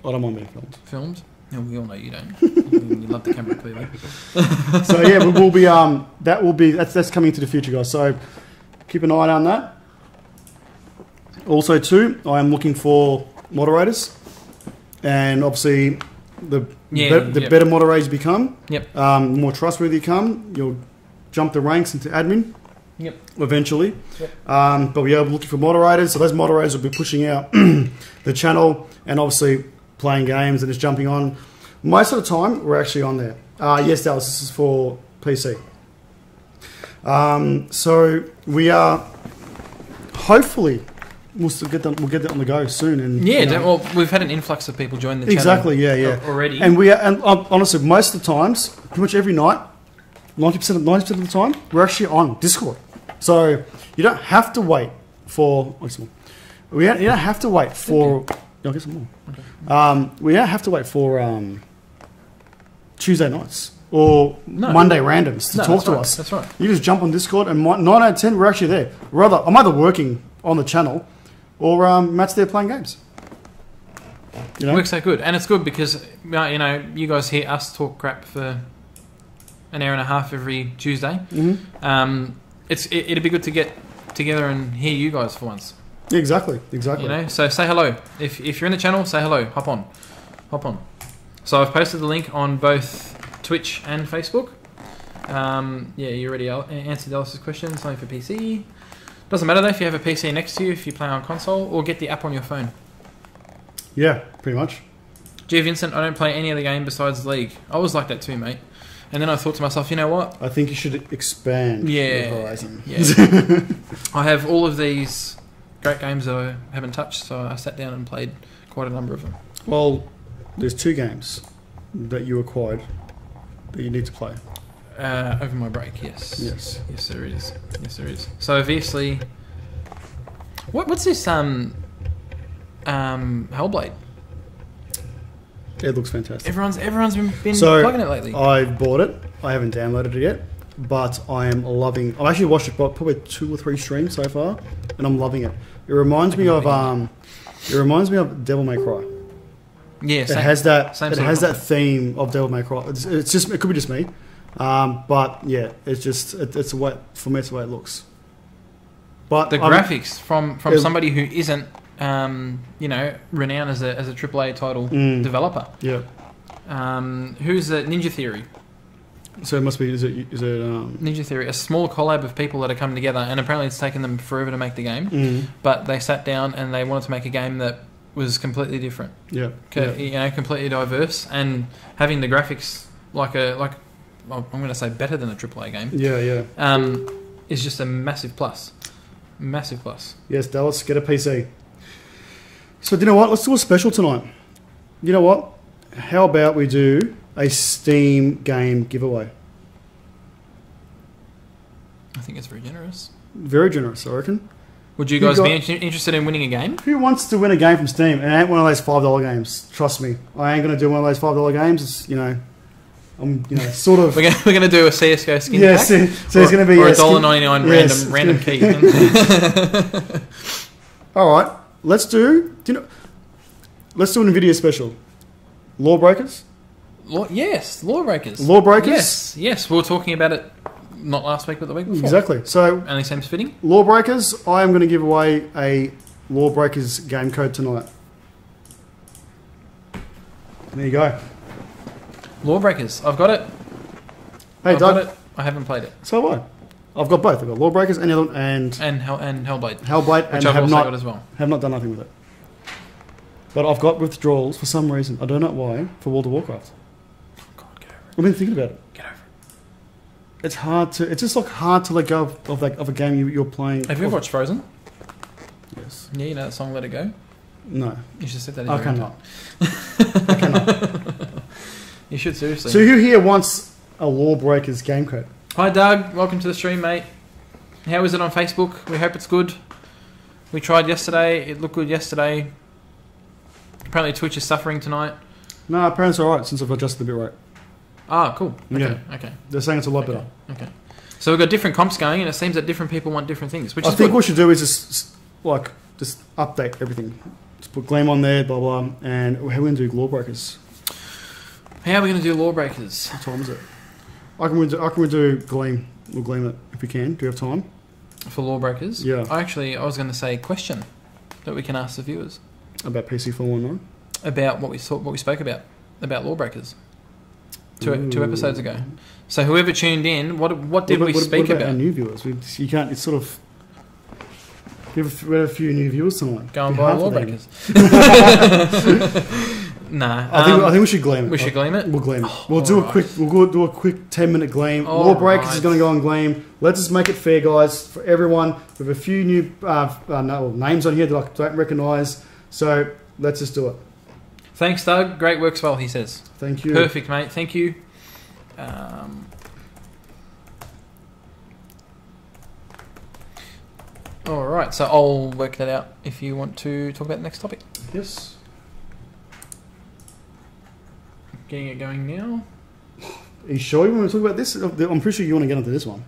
I don't mind being filmed. Filmed? No, we all know you don't. You love the camera clearly. So yeah, we will be. That's coming into the future, guys. So keep an eye on that. Also, too, I am looking for moderators, and obviously, the better moderators you become, more trustworthy you become, you'll jump the ranks into admin. Yep. Eventually. Yep. But we are looking for moderators, so those moderators will be pushing out the channel and obviously playing games and just jumping on. Most of the time, we're actually on there. Yes, Dallas, this is for PC. So we are hopefully we'll get that on the go soon. And well, we've had an influx of people join the channel. Exactly, already. And honestly, most of the times, pretty much every night, 90% of the time, we're actually on Discord. So you don't have to wait for. You don't have to wait for. I'll get some more. Okay. We don't have to wait for Tuesday nights or Monday randoms to talk to us. That's right. You just jump on Discord, and 9 out of 10 we're actually there. I'm either working on the channel or Matt's there playing games. You know? It works out good, and it's good because you guys hear us talk crap for an hour and a half every Tuesday. Mm-hmm. It'd be good to get together and hear you guys for once. Exactly. So say hello. If you're in the channel, say hello. Hop on. So I've posted the link on both Twitch and Facebook. You already answered Alice's question. Something for PC. Doesn't matter though if you have a PC next to you, if you play on console, or get the app on your phone. Yeah, pretty much. Gee, Vincent, I don't play any other game besides League. I was like that too, mate. And then I thought to myself, you know what? I think you should expand your horizon. Yeah. I have all of these great games that I haven't touched, so I sat down and played quite a number of them. Well, there's 2 games that you acquired that you need to play. Over my break, yes. Yes, there is. So obviously, what's this? Hellblade. It looks fantastic. Everyone's been plugging it lately. I bought it. I haven't downloaded it yet, but I am loving. I've actually watched probably 2 or 3 streams so far, and I'm loving it. It reminds me of Devil May Cry. Yeah, it has that theme of Devil May Cry. It's just, it could be just me, but yeah, it's a way, for me. It's the way it looks. But the graphics from somebody who isn't renowned as a AAA title developer. Yeah. Who's Ninja Theory? So it must be. Is it Ninja Theory? A small collab of people that are coming together, and apparently it's taken them forever to make the game. But they sat down and they wanted to make a game that was completely different. Yeah. Completely diverse, and having the graphics I'm going to say better than a AAA game. Yeah. Is just a massive plus. Massive plus. Yes, Dallas, get a PC. So, you know what? Let's do a special tonight. You know what? How about we do a Steam game giveaway? I think it's very generous. Very generous, I reckon. Would you guys be interested in winning a game? Who wants to win a game from Steam? It ain't one of those $5 games. Trust me. I ain't going to do one of those $5 games. It's, I'm, sort of... We're going to do a CSGO skin pack? So it's going to be... Or $1.99 random key. Alright, let's do an NVIDIA special. Lawbreakers? Yes, Lawbreakers. Lawbreakers? Yes, we were talking about it not last week, but the week before. Exactly. So... Only seems fitting. Lawbreakers, I am going to give away a Lawbreakers game code tonight. There you go. Lawbreakers. I've got it. Hey, Doug. Got it. I haven't played it. So have I. I've got both. I've got Lawbreakers and Hellblade. Hellblade, which I've also got as well. Have not done nothing with it. But I've got withdrawals for some reason. I don't know why, for World of Warcraft. Oh God, get over it. I've been thinking about it. Get over it. It's hard to... It's just hard to let go of a game you're playing. Have you ever watched Frozen? Yes. Yeah, you know that song "Let It Go"? No. You should set that in I your cannot. I cannot. You should, seriously. So who here wants a Lawbreakers game code? Hi Doug, welcome to the stream, mate. How is it on Facebook? We hope it's good. We tried yesterday, it looked good yesterday. Apparently Twitch is suffering tonight. No, apparently it's alright since I've adjusted the bitrate. Ah, cool. Okay, yeah. Okay. They're saying it's a lot better. Okay. So we've got different comps going, and it seems that different people want different things, which is I think good. what we should do is just update everything. Just put Gleam on there, blah blah, and how are we going to do Lawbreakers? How are we going to do Lawbreakers? What time is it? I can do Gleam. We'll Gleam it if we can. Do you have time? For Lawbreakers? Yeah. I was going to say question that we can ask the viewers. About PC419? About what we spoke about Lawbreakers. Two episodes ago. So whoever tuned in, what did we speak about? Our new viewers? You can't, it's sort of... We have a few new viewers tonight. Go and buy Lawbreakers. Nah. I think we should Gleam it. We should Gleam it? We'll Gleam it. We'll do a quick 10-minute Gleam. Lawbreakers is going to go on Gleam. Let's just make it fair, guys, for everyone. We have a few new names on here that I don't recognise. So let's just do it. Thanks, Doug. Great works well, he says. Thank you. Perfect, mate. Thank you. All right, so I'll work that out if you want to talk about the next topic. Yes. Getting it going now. Are you sure you want to talk about this? I'm pretty sure you want to get into this one.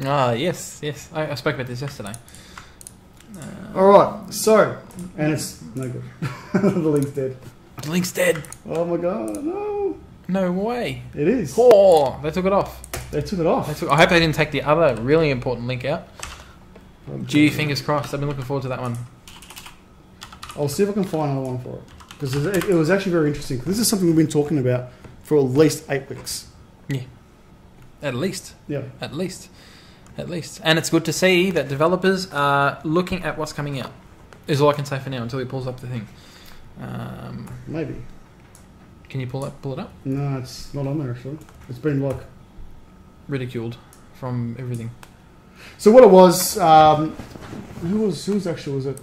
Ah, yes. I spoke about this yesterday. All right, so, and it's no good. The link's dead. The link's dead. Oh my god, no. No way. It is. Oh, they took it off. They took it off. I hope they didn't take the other really important link out. Gee, fingers crossed. I've been looking forward to that one. I'll see if I can find another one for it. Because it was actually very interesting. This is something we've been talking about for at least 8 weeks. Yeah. At least. Yeah. At least. At least. And it's good to see that developers are looking at what's coming out. Is all I can say for now until he pulls up the thing. Maybe. Can you pull it up? No, it's not on there actually. It's been like ridiculed from everything. So what it was, whose actual was it?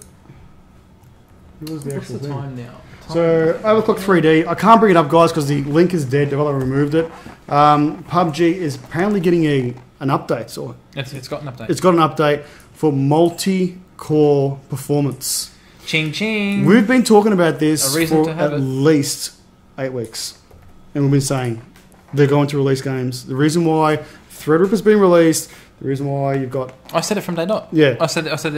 Who was the What's actual the thing? time now? So Overclock 3D. I can't bring it up, guys, because the link is dead. Developer removed it. PUBG is apparently getting an update. So it's got an update. It's got an update for multi-core performance. Ching ching. We've been talking about this for at it. least 8 weeks, and we've been saying they're going to release games. The reason why Threadripper's been released. The reason why you've got... I said it from day dot. Yeah. I said there has to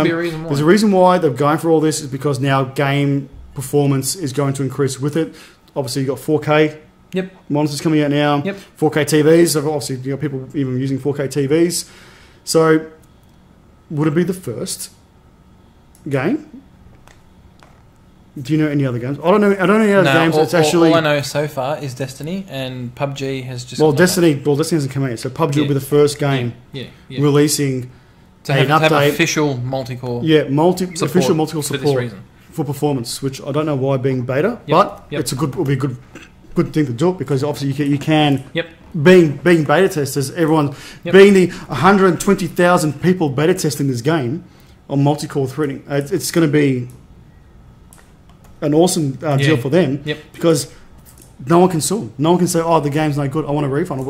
be a reason why. There's a reason why they're going for all this is because now game performance is going to increase with it. Obviously, you've got 4K monitors coming out now. 4K TVs. So obviously, you got people even using 4K TVs. So, would it be the first game? Do you know any other games? I don't know any other games. It's actually all I know so far is Destiny, and PUBG has just Destiny hasn't come out yet, so PUBG will be the first game releasing an update. Have official multi-core official multi-core support for this reason. For performance, which I don't know why being beta, but it'll be a good thing to do it because obviously you can being beta testers, everyone being the 120,000 people beta testing this game on multi-core threading, it's going to be an awesome deal for them because no one can sue them. No one can say, oh, the game's no good, I want a refund,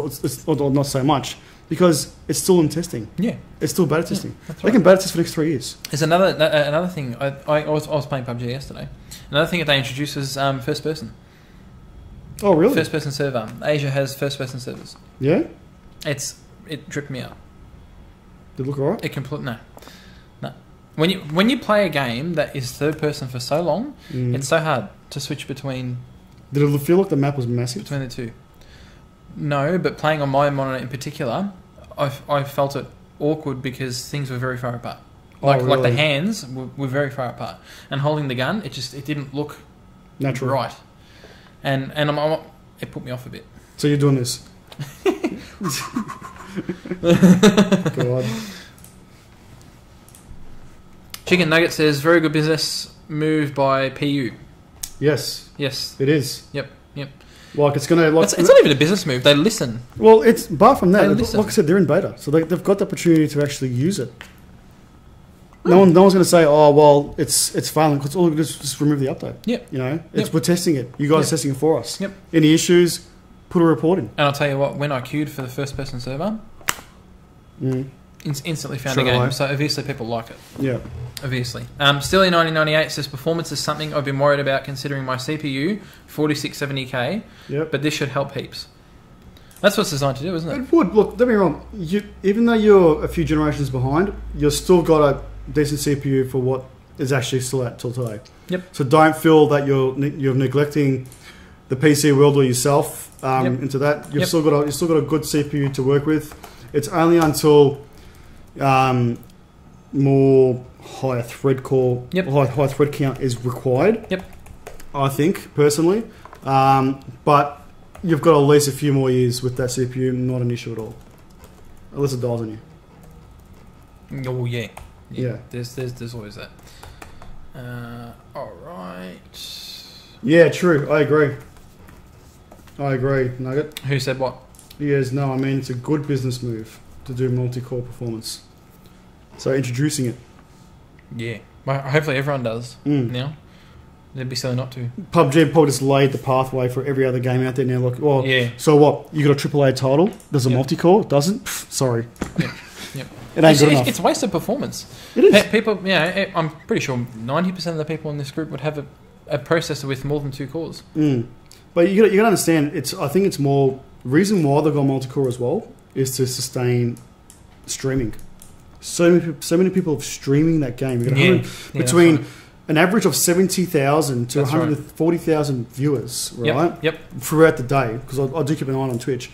or not so much, because it's still in testing. Yeah. It's still beta testing. They can beta test for the next 3 years. There's another thing. I was playing PUBG yesterday. Another thing that they introduced was first person. Oh, really? First person server. Asia has first person servers. Yeah? It tripped me out. Did it look alright? No. When you play a game that is third person for so long, it's so hard to switch between. Did it feel like the map was massive? Between the two. No, but playing on my monitor in particular, I felt it awkward because things were very far apart. Like the hands were very far apart, and holding the gun, it didn't look natural, right, and it put me off a bit. So you're doing this? God. Chicken Nugget says, very good business move by PU. Yes. Yes. It is. Yep. Like it's going to... it's not even a business move. They listen. Well, it's apart from that, like I said, they're in beta. So they've got the opportunity to actually use it. No one's going to say, oh, well, it's failing. Because all we do is just remove the update. Yep. You know, we're testing it. You guys are testing it for us. Yep. Any issues, put a report in. And I'll tell you what, when I queued for the first person server... instantly found a game, so obviously people like it. Yeah. Obviously. Steely 1998 says, performance is something I've been worried about considering my CPU, 4670K, but this should help heaps. That's what it's designed to do, isn't it? It would. Look, don't be wrong. Even though you're a few generations behind, you've still got a decent CPU for what is actually still out till today. Yep. So don't feel that you're neglecting the PC world or yourself into that. You've still got a good CPU to work with. It's only until more higher thread core, high thread count is required. I think personally, but you've got at least a few more years with that CPU. Not an issue at all, unless it dies on you. Oh yeah. There's always that. All right. Yeah, true. I agree. Nugget. Who said what? Yes, no. I mean, it's a good business move to do multi-core performance. So introducing it. Yeah. Well, hopefully everyone does now. They'd be silly not to. PUBG probably just laid the pathway for every other game out there now. Like, well, so what? You got a AAA title? Does a multi-core? Doesn't? Pfft, sorry. Yep. It ain't good enough. It's wasted performance. It is. People, I'm pretty sure 90% of the people in this group would have a processor with more than 2 cores. But you got to understand. I think it's more reason why they've got multi-core as well is to sustain streaming. So many people are streaming that game. You got between an average of 70,000 to That's right. 140,000 viewers, right? Yep. Throughout the day, because I do keep an eye on Twitch,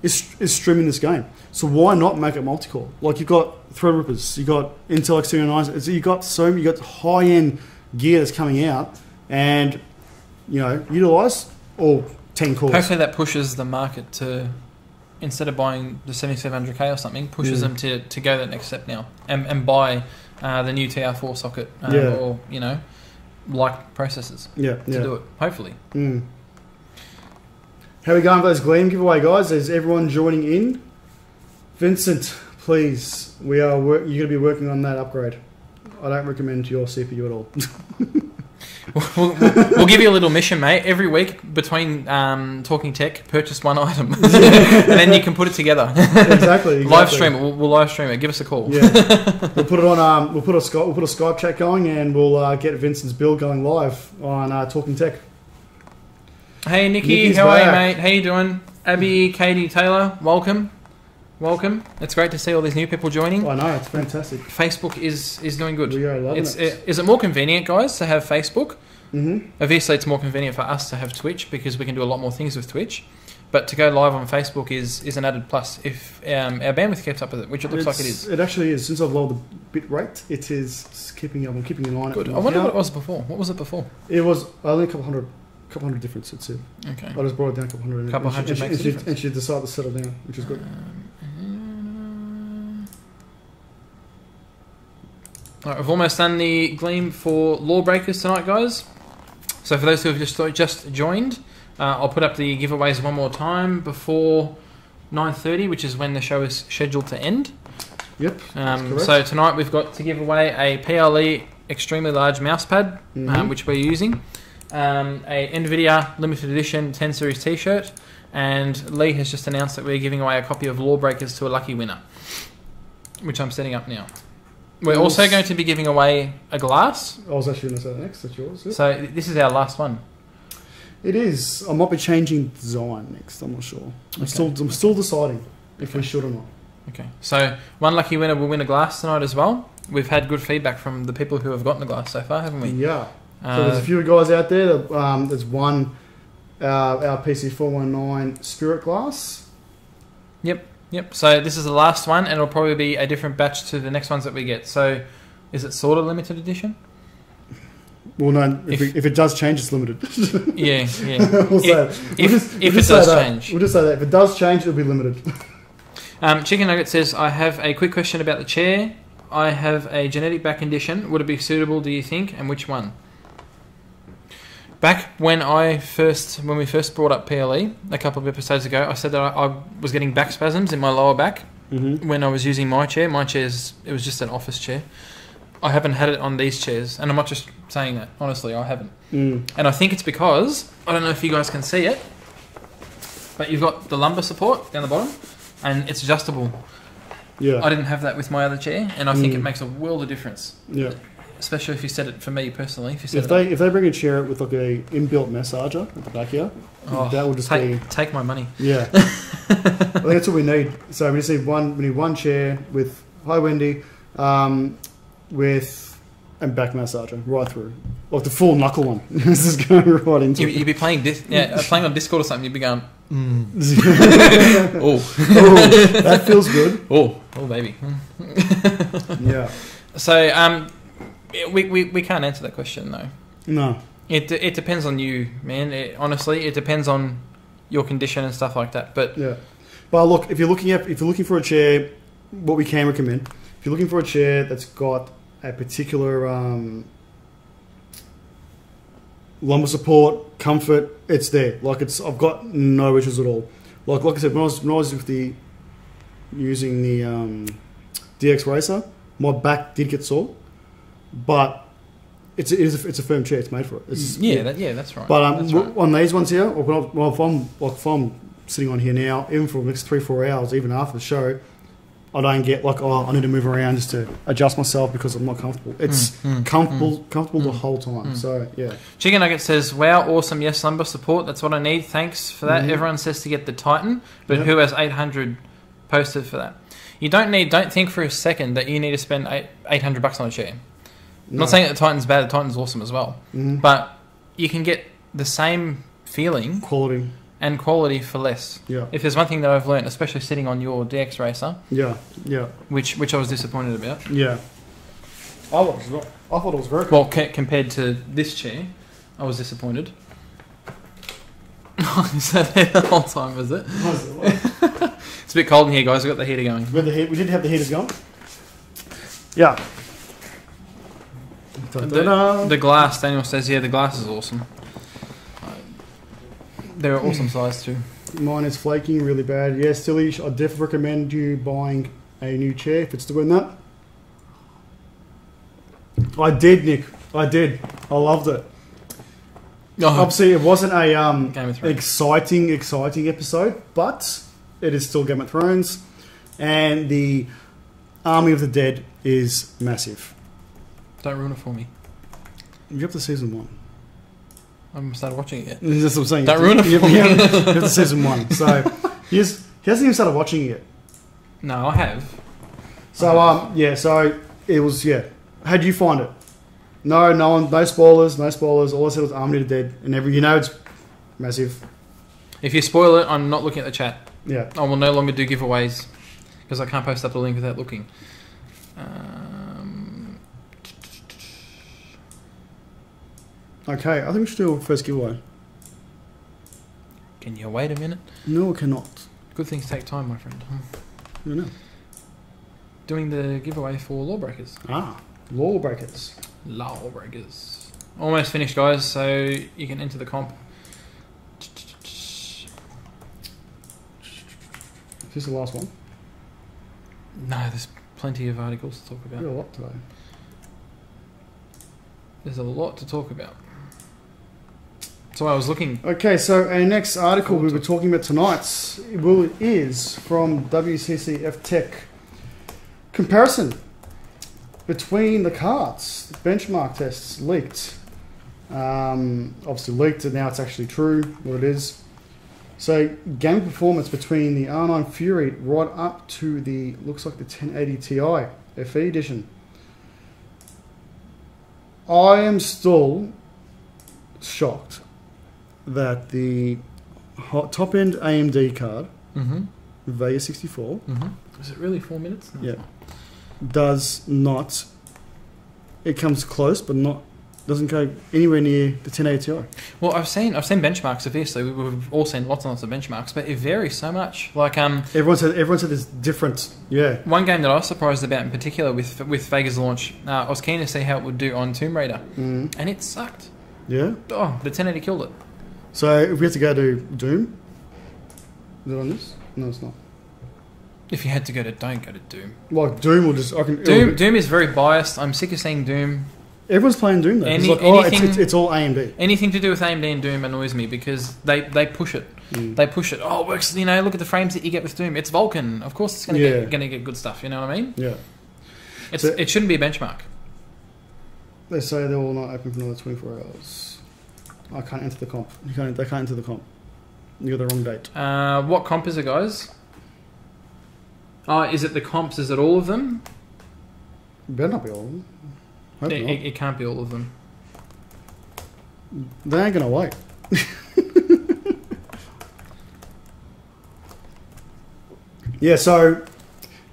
is streaming this game. So why not make it multi-core? Like, you've got Threadrippers, you've got Intel X79s, you've got high-end gear that's coming out, and, you know, utilise all 10 cores. Hopefully that pushes the market to, instead of buying the 7700K or something, pushes them to go that next step now and buy the new TR4 socket or, you know, like processors to do it, hopefully. How are we going for those Gleam giveaway, guys? Is everyone joining in? Vincent, please, you're going to be working on that upgrade. I don't recommend your CPU at all. We'll give you a little mission, mate. Every week between Talking Tech, purchase one item, and then you can put it together. Exactly. Live stream it. We'll live stream it. Give us a call. Yeah, we'll put it on. We'll put a Skype chat going, and we'll get Vincent's build going live on Talking Tech. Hey Nikki, how are you, mate? How you doing? Abby, Katie, Taylor, welcome. It's great to see all these new people joining. I know, it's fantastic. Facebook is doing good. We are loving it. Is it more convenient, guys, to have Facebook? Mm-hmm. Obviously, it's more convenient for us to have Twitch because we can do a lot more things with Twitch. But to go live on Facebook is an added plus if our bandwidth keeps up with it, which it looks like it is. It actually is. Since I've lowered the bit rate, it is keeping up. I'm keeping an eye on it. Good. I wonder what it was before. What was it before? It was only a couple hundred difference, it said. Okay. I just brought it down a couple hundred. And she decided to settle down, which is good. Alright, we've almost done the Gleam for Lawbreakers tonight, guys. So for those who have just joined, I'll put up the giveaways one more time before 9:30, which is when the show is scheduled to end. Yep. So tonight we've got to give away a PLE extremely large mousepad, which we're using, a NVIDIA limited edition 10 series t-shirt, and Lee has just announced that we're giving away a copy of Lawbreakers to a lucky winner, which I'm setting up now. We're also going to be giving away a glass. I was actually going to say that next. That's yours. Yep. So this is our last one. It is. I might be changing design next. I'm not sure. I'm still deciding if we should or not. Okay. So one lucky winner will win a glass tonight as well. We've had good feedback from the people who have gotten the glass so far, haven't we? Yeah. So there's a few guys out there. There's one, our PC419 Spirit glass. Yep. So this is the last one, and it'll probably be a different batch to the next ones that we get. So, is it sort of limited edition? Well, no. If it does change, it's limited. Yeah. If it does change, we'll just say that if it does change, it'll be limited. Chicken Nugget says, "I have a quick question about the chair. I have a genetic back condition. Would it be suitable? Do you think, and which one?" Back when we first brought up PLE a couple of episodes ago, I said that I was getting back spasms in my lower back when I was using my chair. It was just an office chair. I haven't had it on these chairs, and I'm not just saying that. Honestly, I haven't. And I think it's because, I don't know if you guys can see it, but you've got the lumbar support down the bottom, and it's adjustable. Yeah. I didn't have that with my other chair, and I think it makes a world of difference. Yeah. Especially if you set it, for me personally, if they bring a chair with like a inbuilt massager at the back here, that would just take my money. Yeah, I think that's what we need. So we just need one chair with high windy, with and back massager right through, like the full knuckle one. This is going right into. You'd be playing playing on Discord or something. You'd be going. Oh, that feels good. Oh, baby. Yeah. So we can't answer that question though. No. It depends on you, man. Honestly, it depends on your condition and stuff like that. But yeah. But look, if you're looking for a chair, what we can recommend, if you're looking for a chair that's got a particular lumbar support, comfort, it's there. Like I've got no issues at all. Like I said, when I was using the DX Racer, my back did get sore, but it's a firm chair. It's made for it. That's right. But that's right. On these ones here, if I'm sitting on here now, even for the next 3-4 hours, even after the show, I don't get like, I need to move around just to adjust myself because I'm not comfortable. It's comfortable the whole time. So yeah. Chicken Nugget says, "Wow, awesome! Yes, lumbar support. That's what I need. Thanks for that." Everyone says to get the Titan, but who has 800 posted for that? You don't think for a second that you need to spend $800 on a chair. I'm not saying that the Titan's bad. The Titan's awesome as well. But you can get the same feeling, quality for less. Yeah. If there's one thing that I've learned, especially sitting on your DX Racer. Yeah. Which I was disappointed about. Yeah. I thought it was very cool. Well, compared to this chair, I was disappointed. Is that there the whole time, was it? It's a bit cold in here, guys. We've got the heater going. We did have the heaters going. Yeah. The glass, Daniel says, yeah, the glass is awesome. They're awesome size too. Mine is flaking really bad. Yeah, Stilly, I definitely recommend you buying a new chair if it's doing that. I did, Nick. I did. I loved it. Obviously, it wasn't a exciting episode, but it is still Game of Thrones, and the Army of the Dead is massive. Don't ruin it for me. You're up to season 1. I haven't started watching it yet. That's what I'm saying. Don't ruin it for me. You're up to season 1. So he hasn't even started watching it yet. No, I have. So so it was How'd you find it? No spoilers. All I said was Army of the Dead, and it's massive. If you spoil it, I'm not looking at the chat. Yeah. I will no longer do giveaways because I can't post up the link without looking. Okay, I think we should do a first giveaway. Can you wait a minute? No, I cannot. Good things take time, my friend. I know. Doing the giveaway for Lawbreakers. Lawbreakers. Lawbreakers. Almost finished, guys, so you can enter the comp. Is this the last one? No, there's plenty of articles to talk about. We've got a lot today. There's a lot to talk about. So I was looking. Okay, so our next article we were talking about tonight is from WCCF Tech. Comparison between the cards. Benchmark tests leaked. Obviously leaked, and now it's actually true, what it is. So game performance between the R9 Fury right up to the, looks like the 1080 Ti FE edition. I am still shocked that the top-end AMD card, Vega 64... Is it really 4 minutes? No. Yeah. Does not... It comes close, but doesn't go anywhere near the 1080 Ti. Well, I've seen benchmarks. Obviously, we've all seen lots and lots of benchmarks, but it varies so much. Like everyone said it's different. Yeah. One game that I was surprised about in particular with Vega's launch, I was keen to see how it would do on Tomb Raider, and it sucked. Yeah. Oh, the 1080 killed it. So if we have to go to Doom, is it on this? No, it's not. If you had to don't go to Doom. Like Doom will just Doom is very biased. I'm sick of seeing Doom. Everyone's playing Doom though. It's all AMD. Anything to do with AMD and Doom annoys me because they push it. They push it. Oh, it works. Look at the frames that you get with Doom. It's Vulkan. Of course, it's going to get good stuff. You know what I mean? Yeah. It shouldn't be a benchmark. They say they will not open for another 24 hours. I can't enter the comp. They can't enter the comp. You got the wrong date. What comp is it, guys? Is it the comps? Is it all of them? It better not be all of them. It can't be all of them. They ain't gonna wait. Yeah, so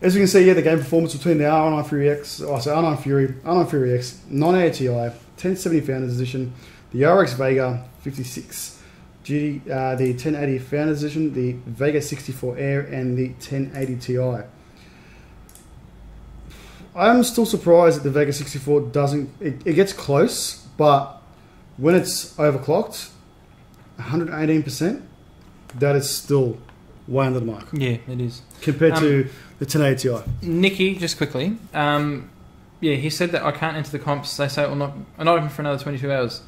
as you can see, the game performance between the R9 Fury X, R9 Fury X, 980 Ti, 1070 Founders Edition, the RX Vega 56, the 1080 Founders Edition, the Vega 64 Air, and the 1080 Ti. I'm still surprised that the Vega 64 doesn't... It gets close, but when it's overclocked, 118%, that is still way under the mark. Yeah, it is. Compared to the 1080 Ti. Nicky, just quickly, he said that I can't enter the comps. They say it will not open for another 22 hours.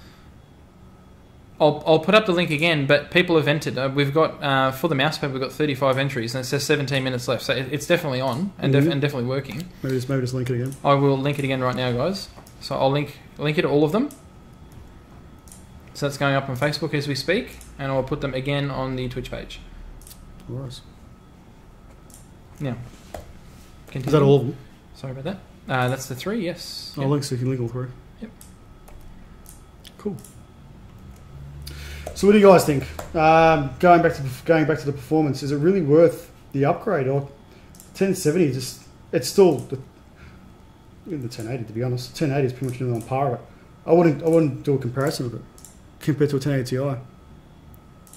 I'll put up the link again, but people have entered. We've got, for the mousepad, we've got 35 entries, and it says 17 minutes left. So it's definitely on, and definitely working. Maybe just link it again. I will link it again right now, guys. So I'll link it to all of them. So that's going up on Facebook as we speak, and I'll put them again on the Twitch page. Alright. Yeah. Continue. Is that all of them? Sorry about that. That's the 3, yes. Oh, look, so you can link all 3. Yep. Cool. So what do you guys think? Going back to the performance, is it really worth the upgrade? Or 1070 it's still even the 1080, to be honest. 1080 is pretty much nearly on par with it. I wouldn't do a comparison of it compared to a 1080 Ti.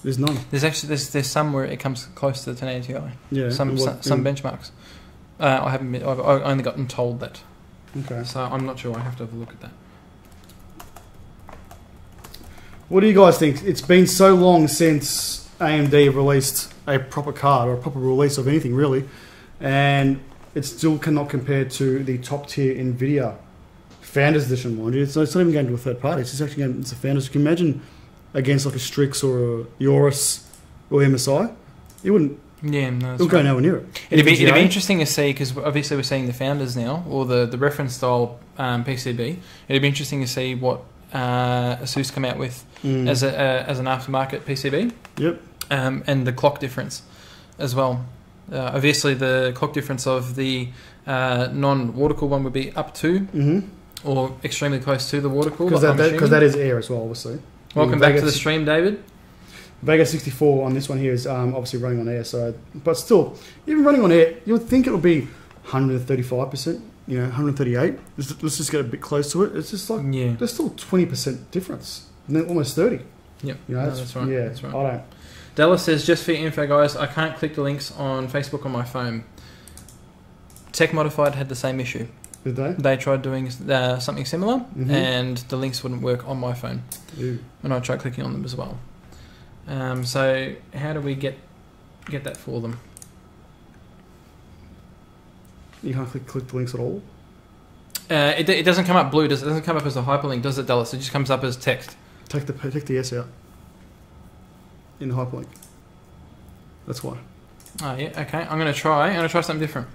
There's none. There's some where it comes close to the 1080 Ti. Yeah. Some benchmarks. I've only gotten told that. Okay. So I'm not sure. I have to have a look at that. What do you guys think? It's been so long since AMD released a proper card or a proper release of anything really, and it still cannot compare to the top tier Nvidia Founders Edition, mind you. It's not even going to a third party. It's just actually it's a Founders. Can you imagine against like a Strix or a Eurus or MSI? It wouldn't. Yeah, no, it'll go nowhere near it. It'd be interesting to see, because obviously we're seeing the Founders now, or the reference style PCB. It'd be interesting to see what ASUS come out with as an aftermarket PCB. Yep. And the clock difference as well. Obviously, the clock difference of the non-water cooled one would be up to, or extremely close to the water cooled. Because that is air as well, obviously. Welcome back to the stream, David. Vega 64 on this one here is obviously running on air, but still, even running on air, you would think it would be 135%, 138. Let's just get a bit close to it. It's just like there's still 20% difference, and then almost 30. Yep, that's right. Yeah, that's right. I don't. Dallas says, just for your info, guys, I can't click the links on Facebook on my phone. Tech Modified had the same issue. Did they? They tried doing something similar, and the links wouldn't work on my phone. Ew. And I tried clicking on them as well. So how do we get that for them? You can't click the links at all? It doesn't come up blue. It doesn't come up as a hyperlink, does it, Dallas? It just comes up as text. Take the S out in the hyperlink. That's why. Oh yeah, okay. I'm gonna try something different.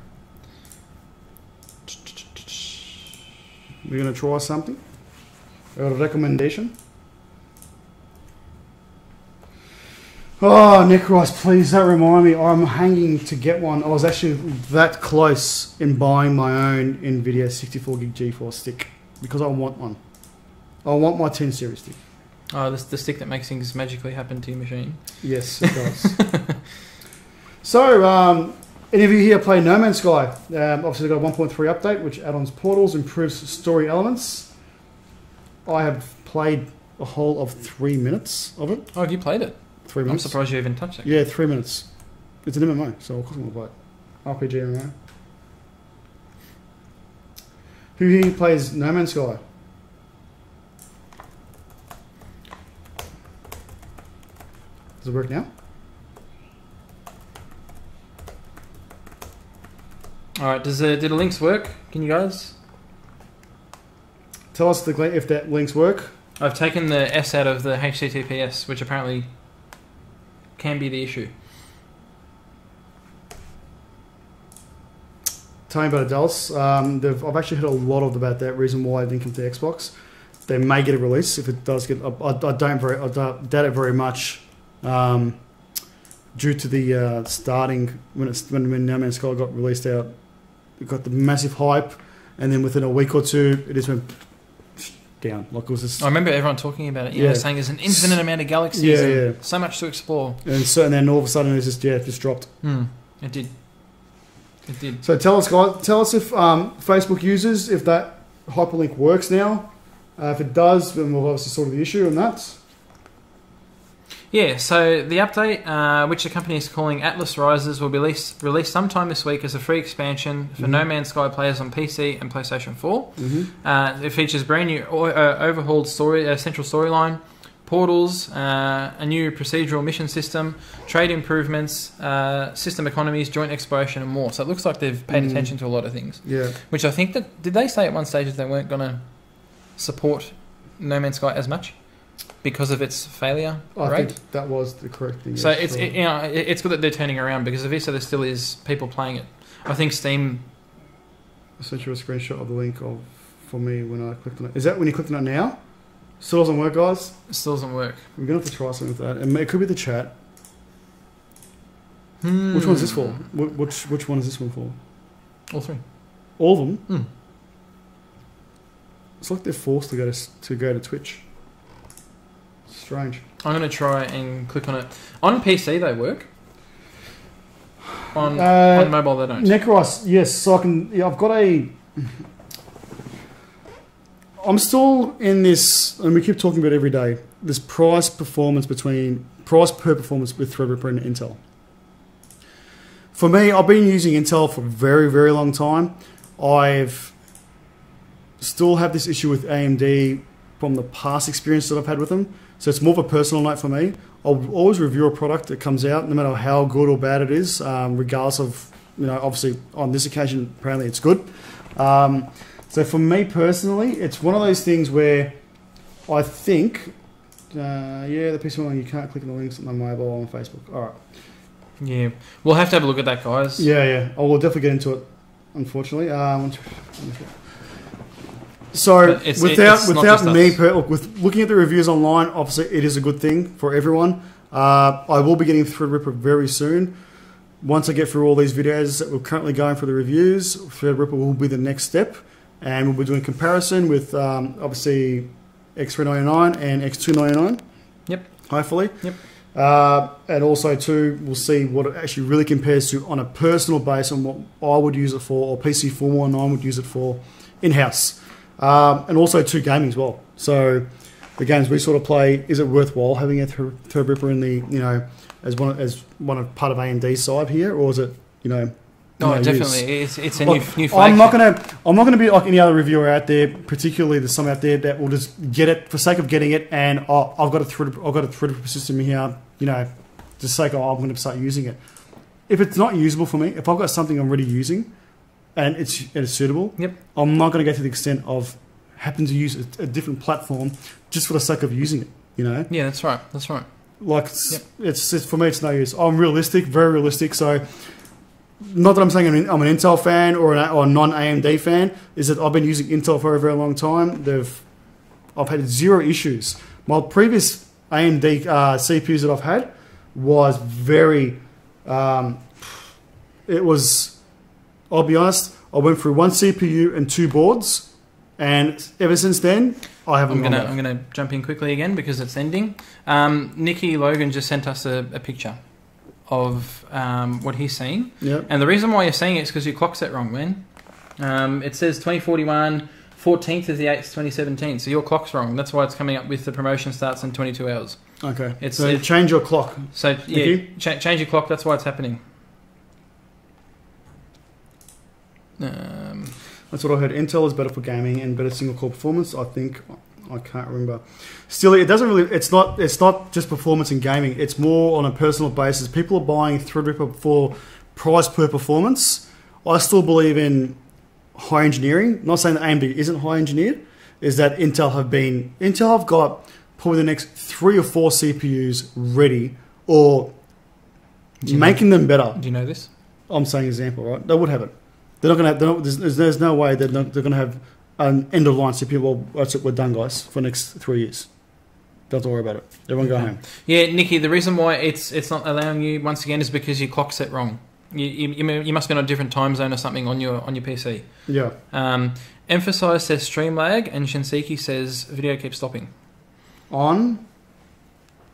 We're gonna try something. I got a recommendation. Oh, Necros, please don't remind me. I'm hanging to get one. I was actually that close in buying my own NVIDIA 64 gig GeForce stick because I want one. I want my 10 series stick. Oh, this the stick that makes things magically happen to your machine. Yes, it does. So, any of you here play No Man's Sky? Obviously, they've got a 1.3 update, which add-ons portals, improves story elements. I have played a whole of 3 minutes of it. Oh, have you played it? 3 minutes. I'm surprised you even touched it. Yeah, 3 minutes. It's an MMO, so of course I'm going to play it. RPG MMO. Who here plays No Man's Sky? Does it work now? Alright, do the links work? Can you guys? Tell us if that links work. I've taken the S out of the HTTPS, which apparently can be the issue. Tell me about it, Dallas. I've actually heard a lot about that reason why it didn't come to Xbox. They may get a release if it does get. I doubt it very much, due to the starting when No Man's Sky got released out. It got the massive hype, and then within a week or two, it just went down. Like it was just, I remember everyone talking about it. Saying there's an infinite amount of galaxies. And so much to explore. And then all of a sudden, it just dropped. It did. It did. So tell us, guys. Tell us if Facebook users, if that hyperlink works now. If it does, then we'll obviously sort the issue on that. Yeah, so the update, which the company is calling Atlas Rises, will be released sometime this week as a free expansion for No Man's Sky players on PC and PlayStation 4. It features brand new overhauled central storyline, portals, a new procedural mission system, trade improvements, system economies, joint exploration, and more. So it looks like they've paid attention to a lot of things. Yeah. Which I think that... Did they say at one stage that they weren't going to support No Man's Sky as much because of its failure rate? I think that was the correct thing. So it's it's good that they're turning around, because obviously there still is people playing it. I think Steam... I sent you a screenshot of the link for me when I clicked on it. Is that when you clicked on it now? Still doesn't work, guys? It still doesn't work. We're going to have to try something with that. And it could be the chat. Which one's this for? Which one is this one for? All three. All of them? It's like they're forced to go to Twitch. Strange. I'm going to try and click on it. On PC, they work. On mobile, they don't. Necros, yes. So I can. Yeah, I've got a. I'm still in this, and we keep talking about it every day. This price per performance with Threadripper and Intel. For me, I've been using Intel for a very, very long time. I've still have this issue with AMD from the past experience that I've had with them. So it's more of a personal note for me. I'll always review a product that comes out, no matter how good or bad it is, regardless of, obviously on this occasion, apparently it's good. So for me personally, it's one of those things where I think, the PC419, you can't click on the links on the mobile on Facebook. All right. Yeah, we'll have to have a look at that, guys. Yeah. I will definitely get into it, unfortunately. So without me, with looking at the reviews online, obviously it is a good thing for everyone. I will be getting Threadripper very soon. Once I get through all these videos that we're currently going for the reviews, Threadripper will be the next step, and we'll be doing comparison with obviously X399 and X299. Yep. Hopefully. Yep. And also too, we'll see what it actually really compares to on a personal base on what I would use it for, or PC419 would use it for in-house. And also to gaming as well. So the games we sort of play, is it worthwhile having a Threadripper in the, as one of part of AMD's side here, or is it, No, definitely. Use? It's a new flagship. I'm not gonna be like any other reviewer out there. Particularly, there's some out there that will just get it for sake of getting it, and I've got a Threadripper system here. Just sake of I'm going to start using it. If it's not usable for me, if I've got something I'm already using, and it's suitable, yep, I'm not going to go to the extent of happen to use a different platform just for the sake of using it. Yeah, that's right. Like it's for me, it's no use. I'm realistic, very realistic. So. Not that I'm saying I'm an Intel fan or a non-AMD fan, is that I've been using Intel for a very long time. I've had zero issues. My previous AMD CPUs that I've had was very... I'll be honest, I went through one CPU and two boards, and ever since then, I haven't gone back. I'm going to jump in quickly again because it's ending. Nikki Logan just sent us a picture of what he's seeing. Yep. And the reason why you're seeing it is because your clock set wrong, man. It says 2041, 14th of the 8th, 2017. So your clock's wrong. That's why it's coming up with the promotion starts in 22 hours. Okay. So change your clock. So, yeah, change your clock. That's why it's happening. That's what I heard. Intel is better for gaming and better single core performance. I think I can't remember. Still, it doesn't really. It's not just performance in gaming. It's more on a personal basis. People are buying Threadripper for price per performance. I still believe in high engineering. Not saying that AMD isn't high engineered. Is that Intel have got probably the next 3 or 4 CPUs ready, or making them better. Do you know this? I'm saying example, right? They would have it. They're not going to have. There's no way they're going to have an end of line CPU. Well, that's it. We're done, guys. For the next 3 years. Don't have to worry about it. Everyone go home. Yeah, Nikki. The reason why it's not allowing you once again is because your clock set wrong. You must be on a different time zone or something on your PC. Yeah. Emphasize says stream lag, and Shinseki says video keeps stopping. On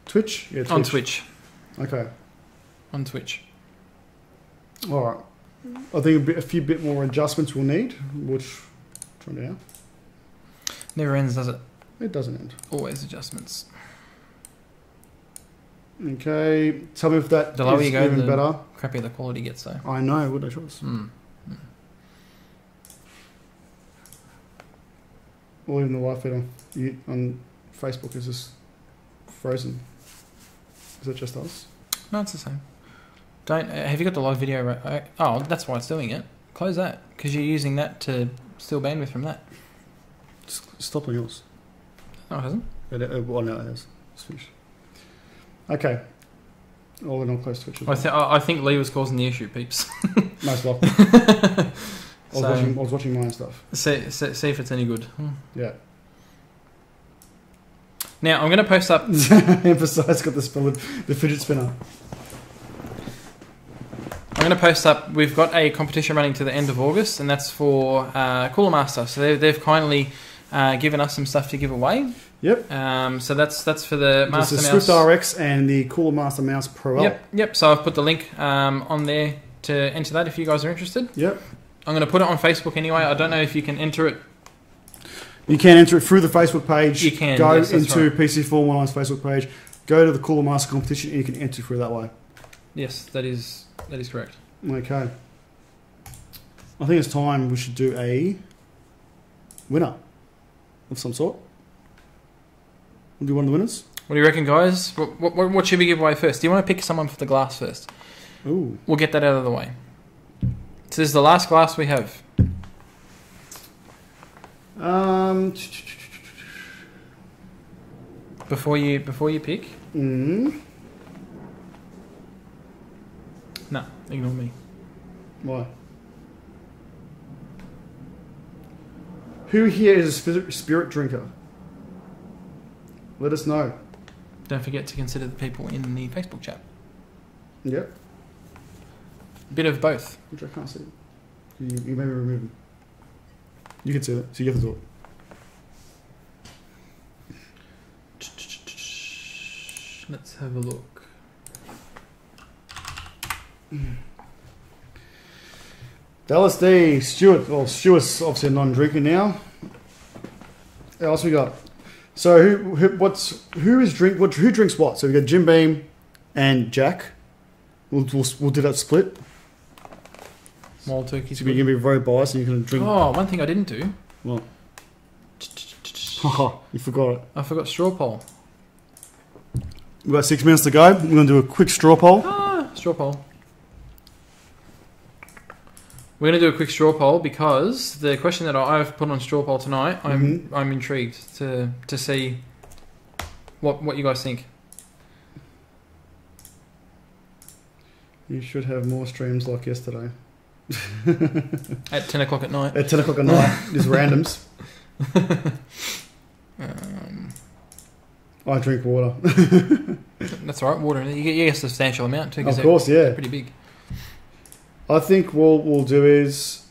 Twitch? Yeah, Twitch. On Twitch. Okay. On Twitch. All right. I think a few bit more adjustments we'll need, which try now. Never ends, does it? It doesn't end. Always adjustments. Okay. Tell me if that the lower is you go, even the better. Crappier the quality gets, though. I know. What a choice. Or even the live feed on Facebook is just frozen. Is it just us? No, it's the same. Have you got the live video right? Oh, that's why it's doing it. Close that, because you're using that to steal bandwidth from that. Stop on yours. No, it hasn't. Well, no, it has. It's finished. Okay. All in all, close Twitch. I think Lee was causing the issue, peeps. Most likely. I was watching my own stuff. See if it's any good. Yeah. Now, I'm going to post up... Emphasize got the fidget spinner. I'm going to post up... We've got a competition running to the end of August, and that's for Cooler Master. So they've kindly giving us some stuff to give away. Yep. So that's for the Master Mouse. Swift RX and the Cooler Master Mouse Pro L. Yep. So I've put the link on there to enter that if you guys are interested. Yep. I'm going to put it on Facebook anyway. I don't know if you can enter it. You can enter it through the Facebook page. You can. Go yes, into right. PC419's Facebook page. Go to the Cooler Master competition and you can enter through that way. Yes, that is correct. Okay. I think it's time we should do a winner of some sort. We'll do one of the winners. What do you reckon, guys? What should we give away first? Do you want to pick someone for the glass first? Ooh. We'll get that out of the way. So this is the last glass we have. Before you pick? No, ignore me. Why? Who here is a spirit drinker? Let us know. Don't forget to consider the people in the Facebook chat. Yep. A bit of both. Which I can't see. You maybe remove them. You can see it, so you have to do it. Let's have a look. Dallas D, Stuart. Well, Stuart's obviously a non-drinker now. What else we got? So who drinks what? So we got Jim Beam and Jack. We'll do that split. Wild turkey. So you're gonna be very biased and you're gonna drink. Oh, one thing I didn't do. What? You forgot it. I forgot straw poll. We've got 6 minutes to go. We're going to do a quick straw poll. Straw poll. We're going to do a quick straw poll because the question that I've put on straw poll tonight, I'm intrigued to see what you guys think. You should have more streams like yesterday. At 10 o'clock at night. At 10 o'clock at night. Just randoms. I drink water. That's all right, water. You get a substantial amount too. Of course, yeah. They're pretty big. I think what we'll do is,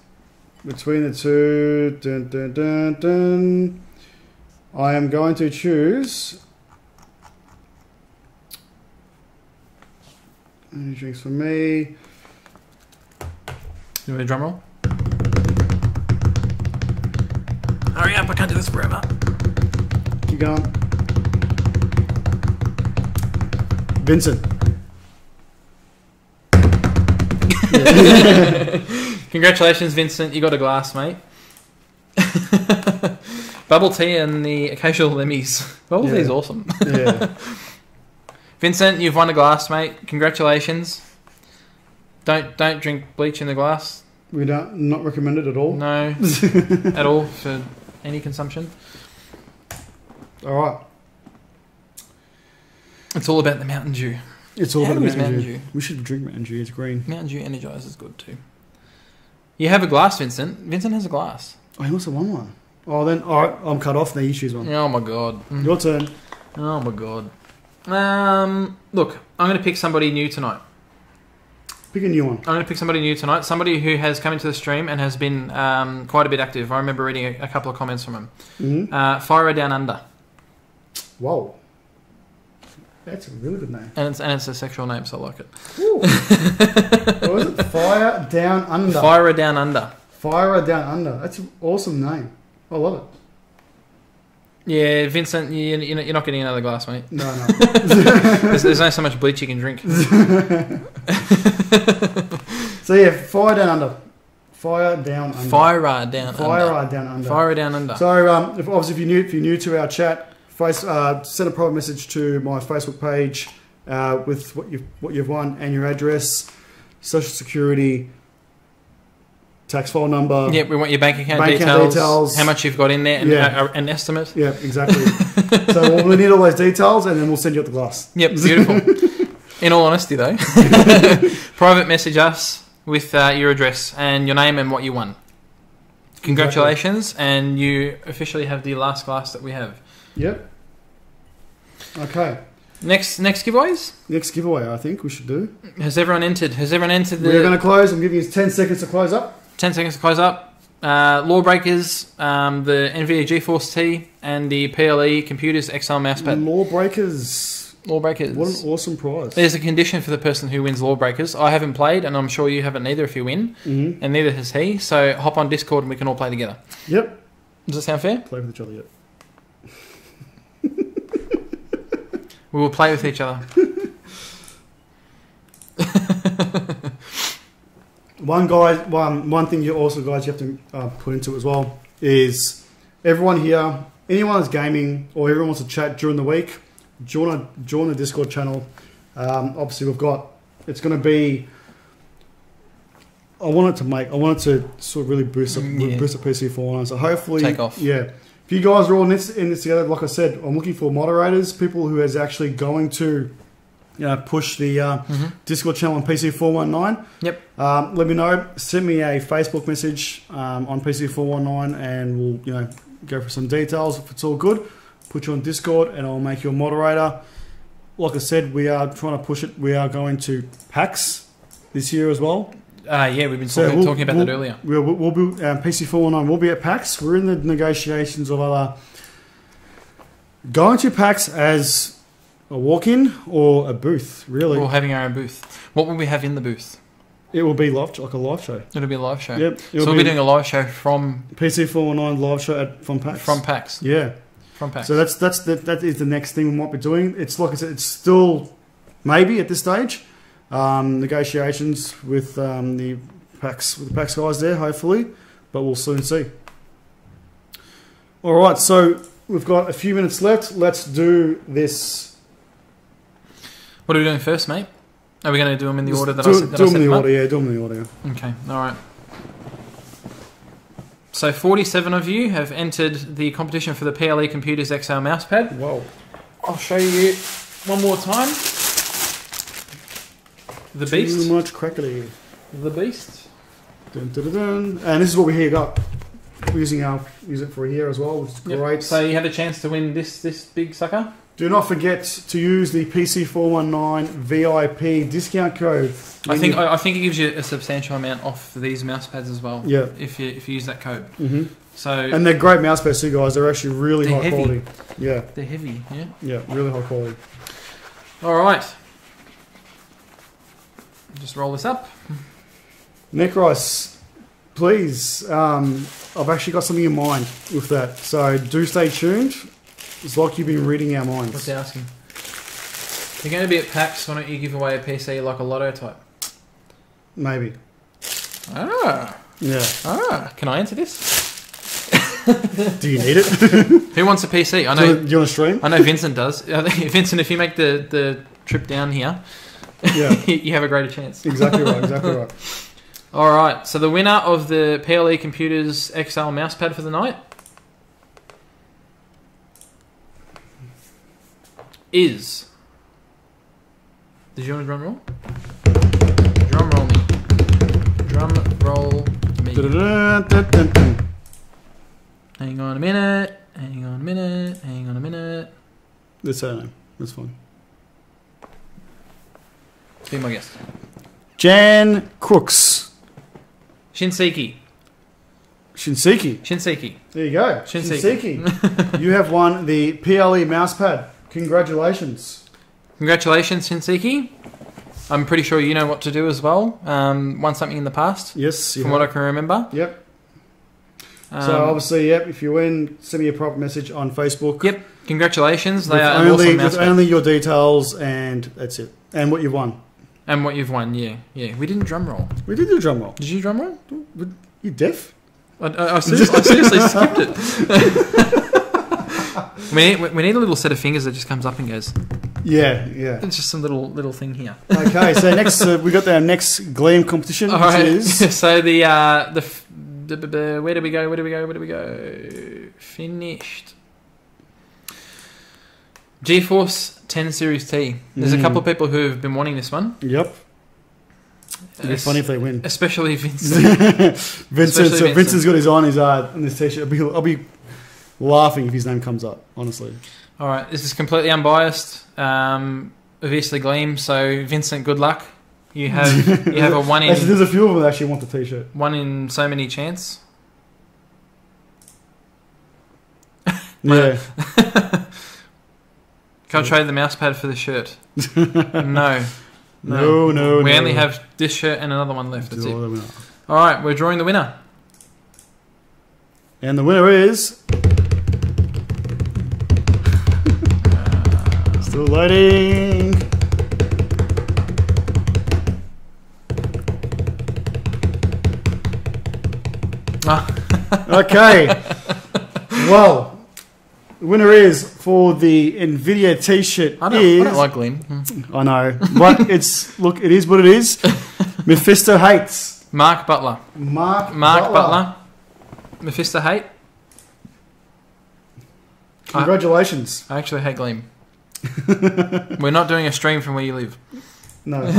between the two, I am going to choose. Any drinks for me? You want a drum roll? Hurry up, I can't do this forever. Keep going. Vincent. Congratulations, Vincent. You got a glass, mate. Bubble tea and the occasional lemmies. Bubble tea is awesome. Yeah. Vincent, you've won a glass, mate. Congratulations. Don't drink bleach in the glass. We don't not recommend it at all. No, at all for any consumption. All right. It's all about the Mountain Dew. It's all about the Mountain Dew. We should drink Mountain Dew. It's green. Mountain Dew Energizer is good too. You have a glass, Vincent. Vincent has a glass. Oh, he also won one. Oh, then all right. I'm cut off. Now you choose one. Oh my god. Your turn. Oh my god. Look, I'm going to pick somebody new tonight. Pick a new one. I'm going to pick somebody new tonight. Somebody who has come into the stream and has been quite a bit active. I remember reading a couple of comments from him. Mm-hmm. Fire Down Under. Whoa. That's a really good name. And it's a sexual name, so I like it. What was it? Fire Down Under. Fire Down Under. Fire Down Under. That's an awesome name. I love it. Yeah, Vincent, you're not getting another glass, mate. No. There's only so much bleach you can drink. So yeah, Fire Down Under. Fire Down Under. Fire Down Under. Fire Down Under. Fire Down Under. So if you're new to our chat, send a private message to my Facebook page with what you've won and your address, social security, tax file number. Yeah, we want your bank account details, how much you've got in there, and an estimate. Yeah, exactly. So we'll need all those details, and then we'll send you out the glass. Yep, beautiful. In all honesty, though, private message us with your address and your name and what you won. Congratulations, and you officially have the last glass that we have. Yep. Okay. Next giveaways? Next giveaway, I think we should do. Has everyone entered? We're going to close. I'm giving you 10 seconds to close up. 10 seconds to close up. Lawbreakers, the NVIDIA GeForce T, and the PLE Computers XL mousepad. Lawbreakers. What an awesome prize. There's a condition for the person who wins Lawbreakers. I haven't played, and I'm sure you haven't either if you win, and neither has he. So hop on Discord and we can all play together. Yep. Does that sound fair? Play with each other, yep. We will play with each other. One thing you also guys you have to put into it as well is everyone here, anyone that's gaming or everyone wants to chat during the week, join the Discord channel. Obviously it's going to be. I want it to sort of really boost up PC419. So hopefully, take off. Yeah. If you guys are all in this together, like I said, I'm looking for moderators, people who is actually going to, push the Discord channel on PC419. Yep. Let me know. Send me a Facebook message on PC419, and we'll go for some details. If it's all good, put you on Discord, and I'll make you a moderator. Like I said, we are trying to push it. We are going to PAX this year as well. Yeah, we've been talking about that earlier. We'll be PC419. We'll be at PAX. We're in the negotiations of either going to PAX as a walk-in or a booth. Really, or having our own booth. What will we have in the booth? It will be like a live show. It'll be a live show. Yep. So we'll be doing a live show from PC419 live show from PAX. From PAX. Yeah. From PAX. So that is the next thing we might be doing. It's like I said, it's still maybe at this stage. Negotiations with the PAX guys there, hopefully, but we'll soon see. All right, so we've got a few minutes left. Let's do this. What are we doing first, mate? Are we going to do them in the order that I said? Do them in the order, yeah. Do them in the order. Okay, all right. So 47 of you have entered the competition for the PLE Computers XL mousepad. Whoa! I'll show you one more time. The Beast. Too much crackly. The Beast. Dun, dun, dun, dun. And this is what we here got. We're use it for here as well, which is great. So you had a chance to win this big sucker. Do not forget to use the PC419 VIP discount code. I think it gives you a substantial amount off these mouse pads as well. Yeah. If you use that code. Mm-hmm. So and they're great mouse pads too, guys. They're actually really high quality. Yeah. They're heavy. Yeah. Yeah, really high quality. All right. Just roll this up. Nick Rice, please. I've actually got something in mind with that, so do stay tuned. It's like you've been reading our minds. What's he asking? You're going to be at PAX. Why don't you give away a PC like a lotto type? Maybe. Ah. Yeah. Ah. Can I answer this? Do you need it? Who wants a PC? I know. Do you want to stream? I know Vincent does. Vincent, if you make the trip down here, yeah, you have a greater chance. Exactly right. Exactly right. All right. So the winner of the PLE Computers XL mousepad for the night is. Did you want a drum roll? Drum roll me. Drum roll me. Hang on a minute. Hang on a minute. Hang on a minute. That's her name. That's fine. Be my guest. Jan Crooks. Shinseki. There you go. Shinseki. You have won the PLE mousepad. Congratulations. Congratulations, Shinseki. I'm pretty sure you know what to do as well. Won something in the past. Yes. From what I can remember. Yep. So obviously, yep, if you win, send me a proper message on Facebook. Yep. Congratulations. They are only, awesome with only your details, and that's it. And what you've won. And what you've won, yeah. Yeah. We didn't drum roll. We did do a drum roll. Did you drum roll? You deaf? I seriously skipped it. We need a little set of fingers that just comes up and goes. Yeah. It's just some little thing here. Okay, so next we got our next Gleam competition, All which right. is so the where do we go? Finished. GeForce 10 Series T. There's a couple of people who have been wanting this one. Yep. It'd be funny if they win. Especially Vincent. Vincent's got his eye on his t-shirt. I'll be laughing if his name comes up, honestly. All right, this is completely unbiased. Obviously Gleam, so Vincent, good luck. You have a one in. There's a few of them that actually want the t-shirt. One in so many chance. Yeah. Can I trade the mouse pad for the shirt? No. No. We only have this shirt and another one left. That's it. All right, we're drawing the winner. And the winner is... Still loading. Okay. Well, the winner is for the Nvidia T-shirt. I don't like Glenn. I know, but it's it is what it is. Mephisto hates Mark Butler. Mark Butler. Mephisto hate. Congratulations. I actually hate Gleam. We're not doing a stream from where you live. No.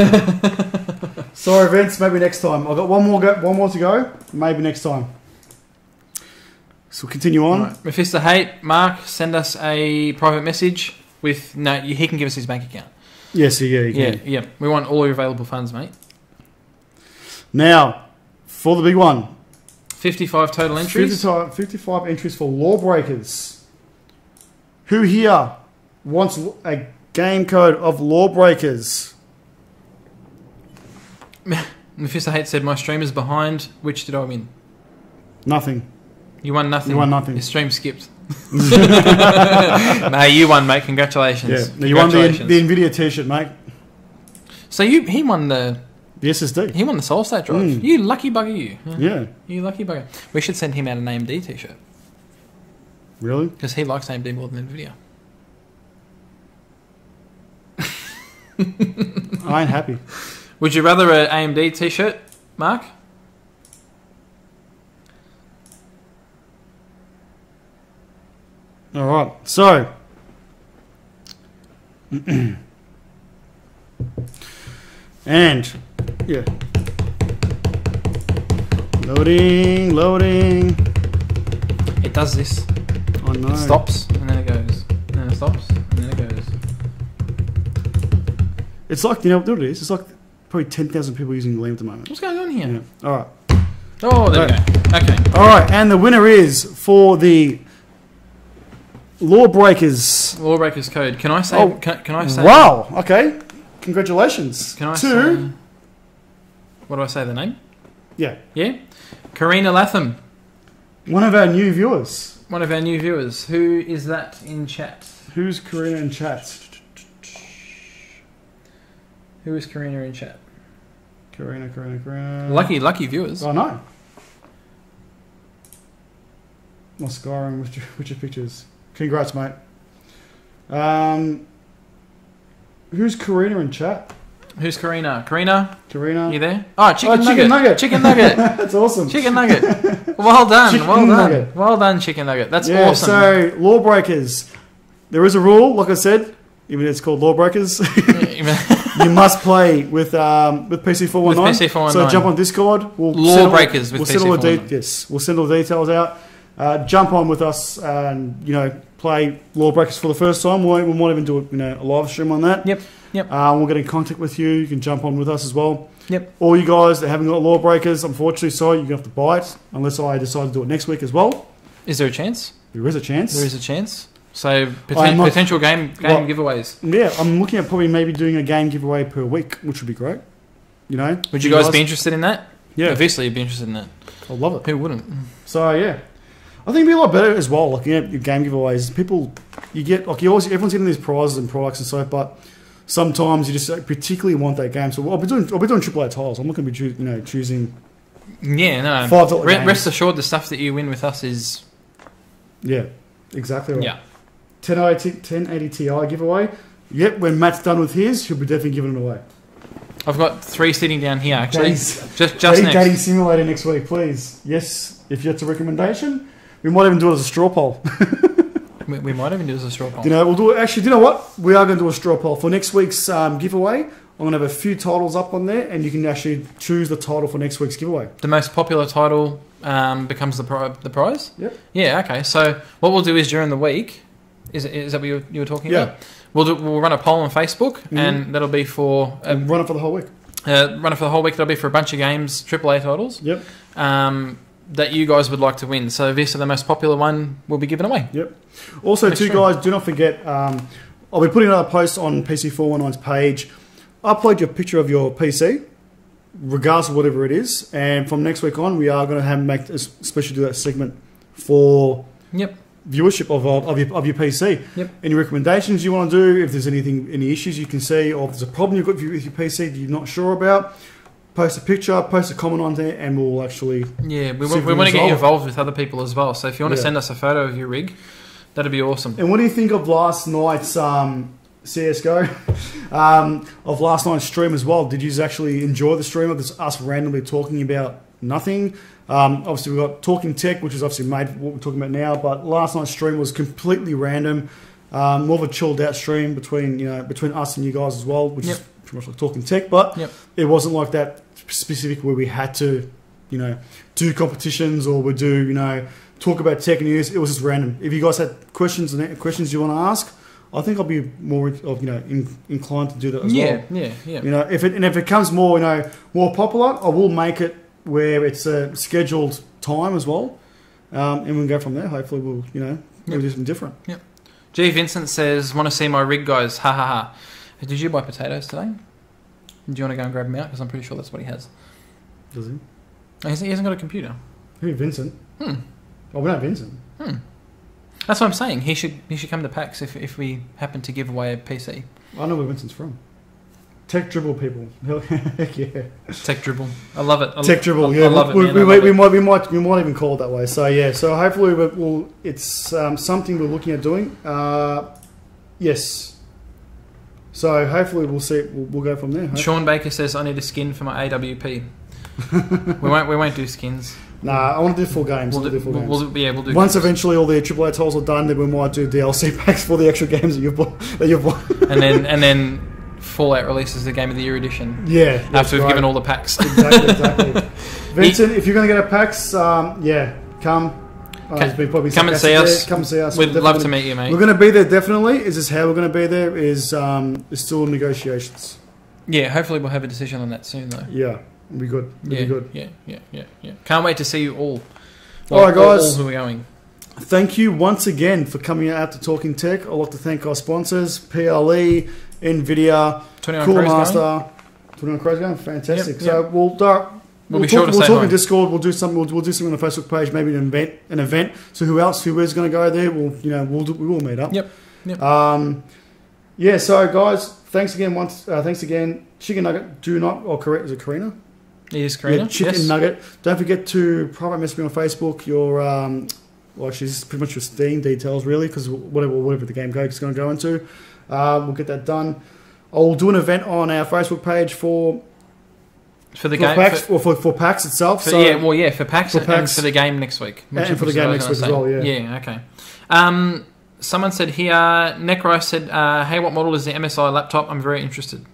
Sorry, Vince. Maybe next time. I've got one more to go. Maybe next time. So we'll continue on. Right. Mephisto hate. Mark, send us a private message with he can give us his bank account. Yes, yeah, he can. Yeah. We want all your available funds, mate. Now, for the big one. 55 total entries. 55 entries for Lawbreakers. Who here wants a game code of Lawbreakers? Mephisto hate said, my stream is behind. Which did I win? Nothing. You won nothing. You won nothing. Your stream skipped. No, you won, mate. Congratulations. Yeah, you won the Nvidia T-shirt, mate. So he won the SSD. He won the Soul State drive. You lucky bugger, you. Yeah. You lucky bugger. We should send him out an AMD T-shirt. Really? Because he likes AMD more than Nvidia. I ain't happy. Would you rather an AMD T-shirt, Mark? All right. So. And. Yeah. Loading. It does this. I know. It stops, and then it goes. And then it stops, and then it goes. It's like, you know what it is? It's like probably 10,000 people using Gleam at the moment. What's going on here? Yeah. All right. Oh, there we go. Okay. All right. And the winner is for the Lawbreakers. Lawbreakers code. Can I say? Oh, can I say? Wow. Okay. Congratulations. Can I say? What do I say? The name? Yeah. Yeah. Karina Latham. One of our new viewers. One of our new viewers. Who is that in chat? Who's Karina in chat? Who is Karina in chat? Karina. Lucky viewers. I know. My Skyrim with your pictures. Congrats, mate. Who's Karina in chat? Who's Karina? Karina, you there? Oh, chicken nugget. Chicken nugget. That's awesome. Chicken nugget. Well done. Nugget. Well done, chicken nugget. That's yeah, awesome. So, Lawbreakers. There is a rule, like I said, even though it's called Lawbreakers. You must play with PC419. With PC419. So jump on Discord. Lawbreakers with PC419. We'll send all the details out. Jump on with us and play Lawbreakers for the first time. We might even do a live stream on that. Yep. We'll get in contact with you. You can jump on with us as well. Yep. All you guys that haven't got Lawbreakers, unfortunately, sorry, you're going to have to buy it unless I decide to do it next week as well. Is there a chance? There is a chance. There is a chance. So potential game giveaways. Yeah, I'm looking at probably maybe doing a game giveaway per week, which would be great. Would you guys be interested in that? Yeah. Obviously, you'd be interested in that. I love it. Who wouldn't? So, yeah. I think it'd be a lot better as well. Like, your game giveaways. People, you get, everyone's getting these prizes and products and so, but sometimes you just particularly want that game. So I'll be doing AAA titles. I'm not going to be choosing. Yeah, no. $5 games. Rest assured, the stuff that you win with us is. Yeah, exactly right. Yeah. 1080 Ti giveaway. Yep, when Matt's done with his, he'll be definitely giving it away. I've got 3 sitting down here, actually. Just next. Dating Simulator next week, please. Yes, if that's a recommendation. We might even do it as a straw poll. we might even do it as a straw poll. We'll do it. Actually, you know what? We are going to do a straw poll. For next week's giveaway, I'm going to have a few titles up on there, and you can actually choose the title for next week's giveaway. The most popular title becomes the prize? Yep. Yeah, okay. So what we'll do is during the week, is that what you were talking about? We'll run a poll on Facebook, and that'll be for... run it for the whole week. Run it for the whole week. That'll be for a bunch of games, AAA titles. Yep. that you guys would like to win. So this is the most popular one will be given away. Yep. Also, too, guys, do not forget, I'll be putting another post on PC419's page. Upload your picture of your PC, regardless of whatever it is. And from next week on, we are going to make especially do that segment for viewership of your PC. Yep. Any recommendations you want to do, if there's any issues you can see, or if there's a problem you've got with your PC that you're not sure about, post a picture, post a comment on there, and we'll actually... Yeah, we want to get you involved with other people as well. So if you want to send us a photo of your rig, that'd be awesome. And what do you think of last night's CSGO? Of last night's stream as well? Did you actually enjoy the stream of this, us randomly talking about nothing? Obviously, we've got Talking Tech, which is obviously made for what we're talking about now, but last night's stream was completely random. More of a chilled out stream between us and you guys as well, which is pretty much like Talking Tech, but it wasn't like that specific where we had to, do competitions or we do, talk about tech news. It was just random. If you guys had questions you want to ask, I think I'll be more inclined to do that as well. Yeah. If it becomes more more popular, I will make it where it's a scheduled time as well, and we'll go from there. Hopefully, we'll we'll do something different. Yep. G. Vincent says, "Want to see my rig, guys? Ha ha ha." Did you buy potatoes today? Do you want to go and grab them out? Because I'm pretty sure that's what he has. Does he? He hasn't got a computer. Who, Vincent? Oh, we know Vincent. That's what I'm saying. He should come to PAX if we happen to give away a PC. I know where Vincent's from. Tech Dribble people. Heck yeah. Tech Dribble. I love it. Tech Dribble. Yeah. I love it, man. We might even call it that way. So yeah. So hopefully it's something we're looking at doing. Yes. So hopefully we'll see. We'll go from there. Hopefully. Sean Baker says I need a skin for my AWP. we won't do skins. Nah, I want to do full games. We'll do once eventually all the AAA titles are done, then we might do DLC packs for the extra games that you've bought. and then Fallout releases the Game of the Year edition. Yeah, after we've given all the packs. Exactly. Vincent, if you're going to get a PAX, come. Come and see us. Come and see us. We'd love to meet you, mate. We're going to be there definitely. Is this how we're going to be there? Is still negotiations. Yeah, hopefully we'll have a decision on that soon, though. Yeah, it'll be good. It'll be good. Yeah. Can't wait to see you all. All right, guys. All who are going. Thank you once again for coming out to Talking Tech. I'd like to thank our sponsors, PLE, NVIDIA, Cool Master. 21 Crows going? Fantastic. Yep. So we'll talk in Discord. We'll do something. We'll do something on the Facebook page. Maybe an event. So who is going to go there? We will meet up. Yep. Yeah. So guys, thanks again. Chicken Nugget. Do not correct. Is it Karina? It is Karina. Yeah, Chicken Nugget. Don't forget to private message me on Facebook. Your she's pretty much your Steam details really, because whatever the game code is going to go into. We'll get that done. I'll do an event on our Facebook page for PAX itself. For PAX and for the game next week. And for the game next week as well, yeah. Yeah, okay. Someone said here, Necro said, hey, what model is the MSI laptop? I'm very interested.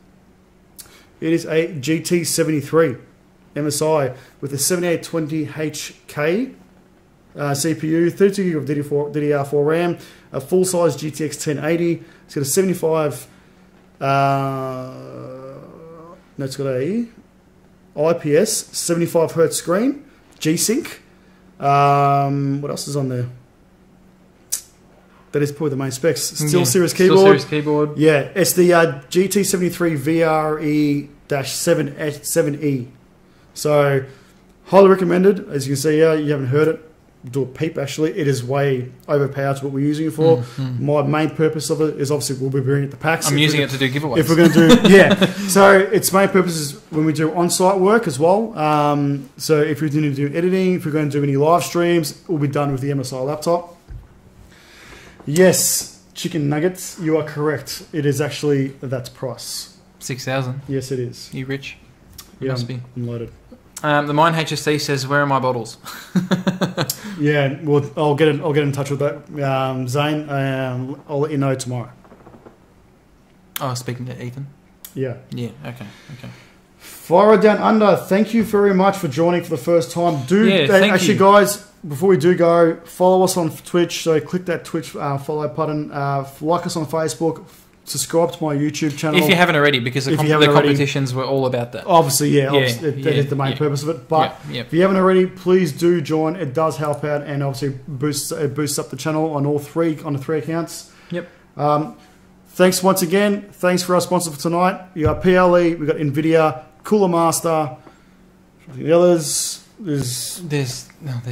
It is a GT73 MSI with a 7820HK CPU, 32 gig of DDR4 RAM, a full-size GTX 1080. It's got a 75... it's got a IPS 75 Hz screen, G-Sync. What else is on there? That is probably the main specs. Series keyboard. Series keyboard. Yeah, it's the GT73 VRE-7E. So, highly recommended. As you can see here, you haven't heard it. Do a peep, actually. It is way overpowered to what we're using it for. My main purpose of it is obviously we'll be bringing it to PAX. I'm using it to do giveaways. If we're going to do, yeah. So its main purpose is when we do on-site work as well. So if we're going to do editing, if we're going to do any live streams, it will be done with the MSI laptop. Yes, chicken nuggets, you are correct. It is actually that price. 6,000. Yes, it is. You rich? You must be. I'm loaded. The Mine HSC says, "Where are my bottles?" Yeah, well, I'll get in touch with that, Zane. I'll let you know tomorrow. Oh, speaking to Ethan. Yeah. Yeah. Okay. Fire Down Under. Thank you very much for joining for the first time. Thank you, guys. Before we do go, follow us on Twitch. So click that Twitch follow button. Like us on Facebook. subscribe to my YouTube channel. If you haven't already, because the competitions were all about that. Obviously, that is the main purpose of it. But if you haven't already, please do join. It does help out, and obviously boosts up the channel on the 3 accounts. Yep. Thanks once again. Thanks for our sponsor for tonight. You got PLE, we got Nvidia, Cooler Master. The others, there's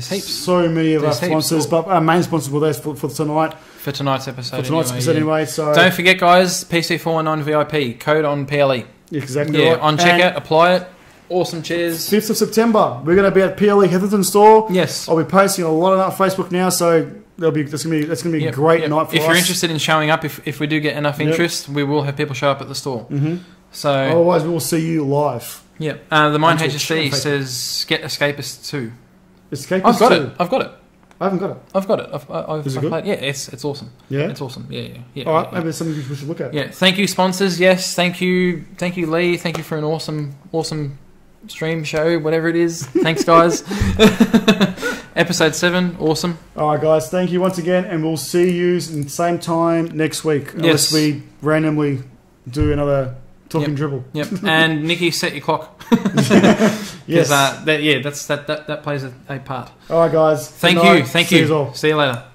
heaps. So many of our sponsors, but our main sponsors were there for tonight. For tonight's episode. So don't forget, guys, PC419 VIP code on PLE. Exactly. Right. On checkout, apply it. Awesome chairs. 5th of September, we're going to be at PLE Heatherton store. Yes. I'll be posting a lot of that on Facebook now, so that's going to be a great night for us. If you're interested in showing up, if we do get enough interest, we will have people show up at the store. So otherwise, we will see you live. Yep. The Mine HSC says get Escapist 2. Escapist I've got 2. it. I've got it. I haven't got it. I've got it. Is it good? Yeah, it's awesome. Yeah, it's awesome. Yeah. All right, maybe there's something we should look at. Yeah. Thank you, sponsors. Yes, thank you, Lee. Thank you for an awesome stream show, whatever it is. Thanks, guys. Episode 7, awesome. All right, guys. Thank you once again, and we'll see you in the same time next week, unless we randomly do another talking dribble. Yep. And Nikki, set your clock. Yes. That plays a part. All right, guys. Thank you. See you later.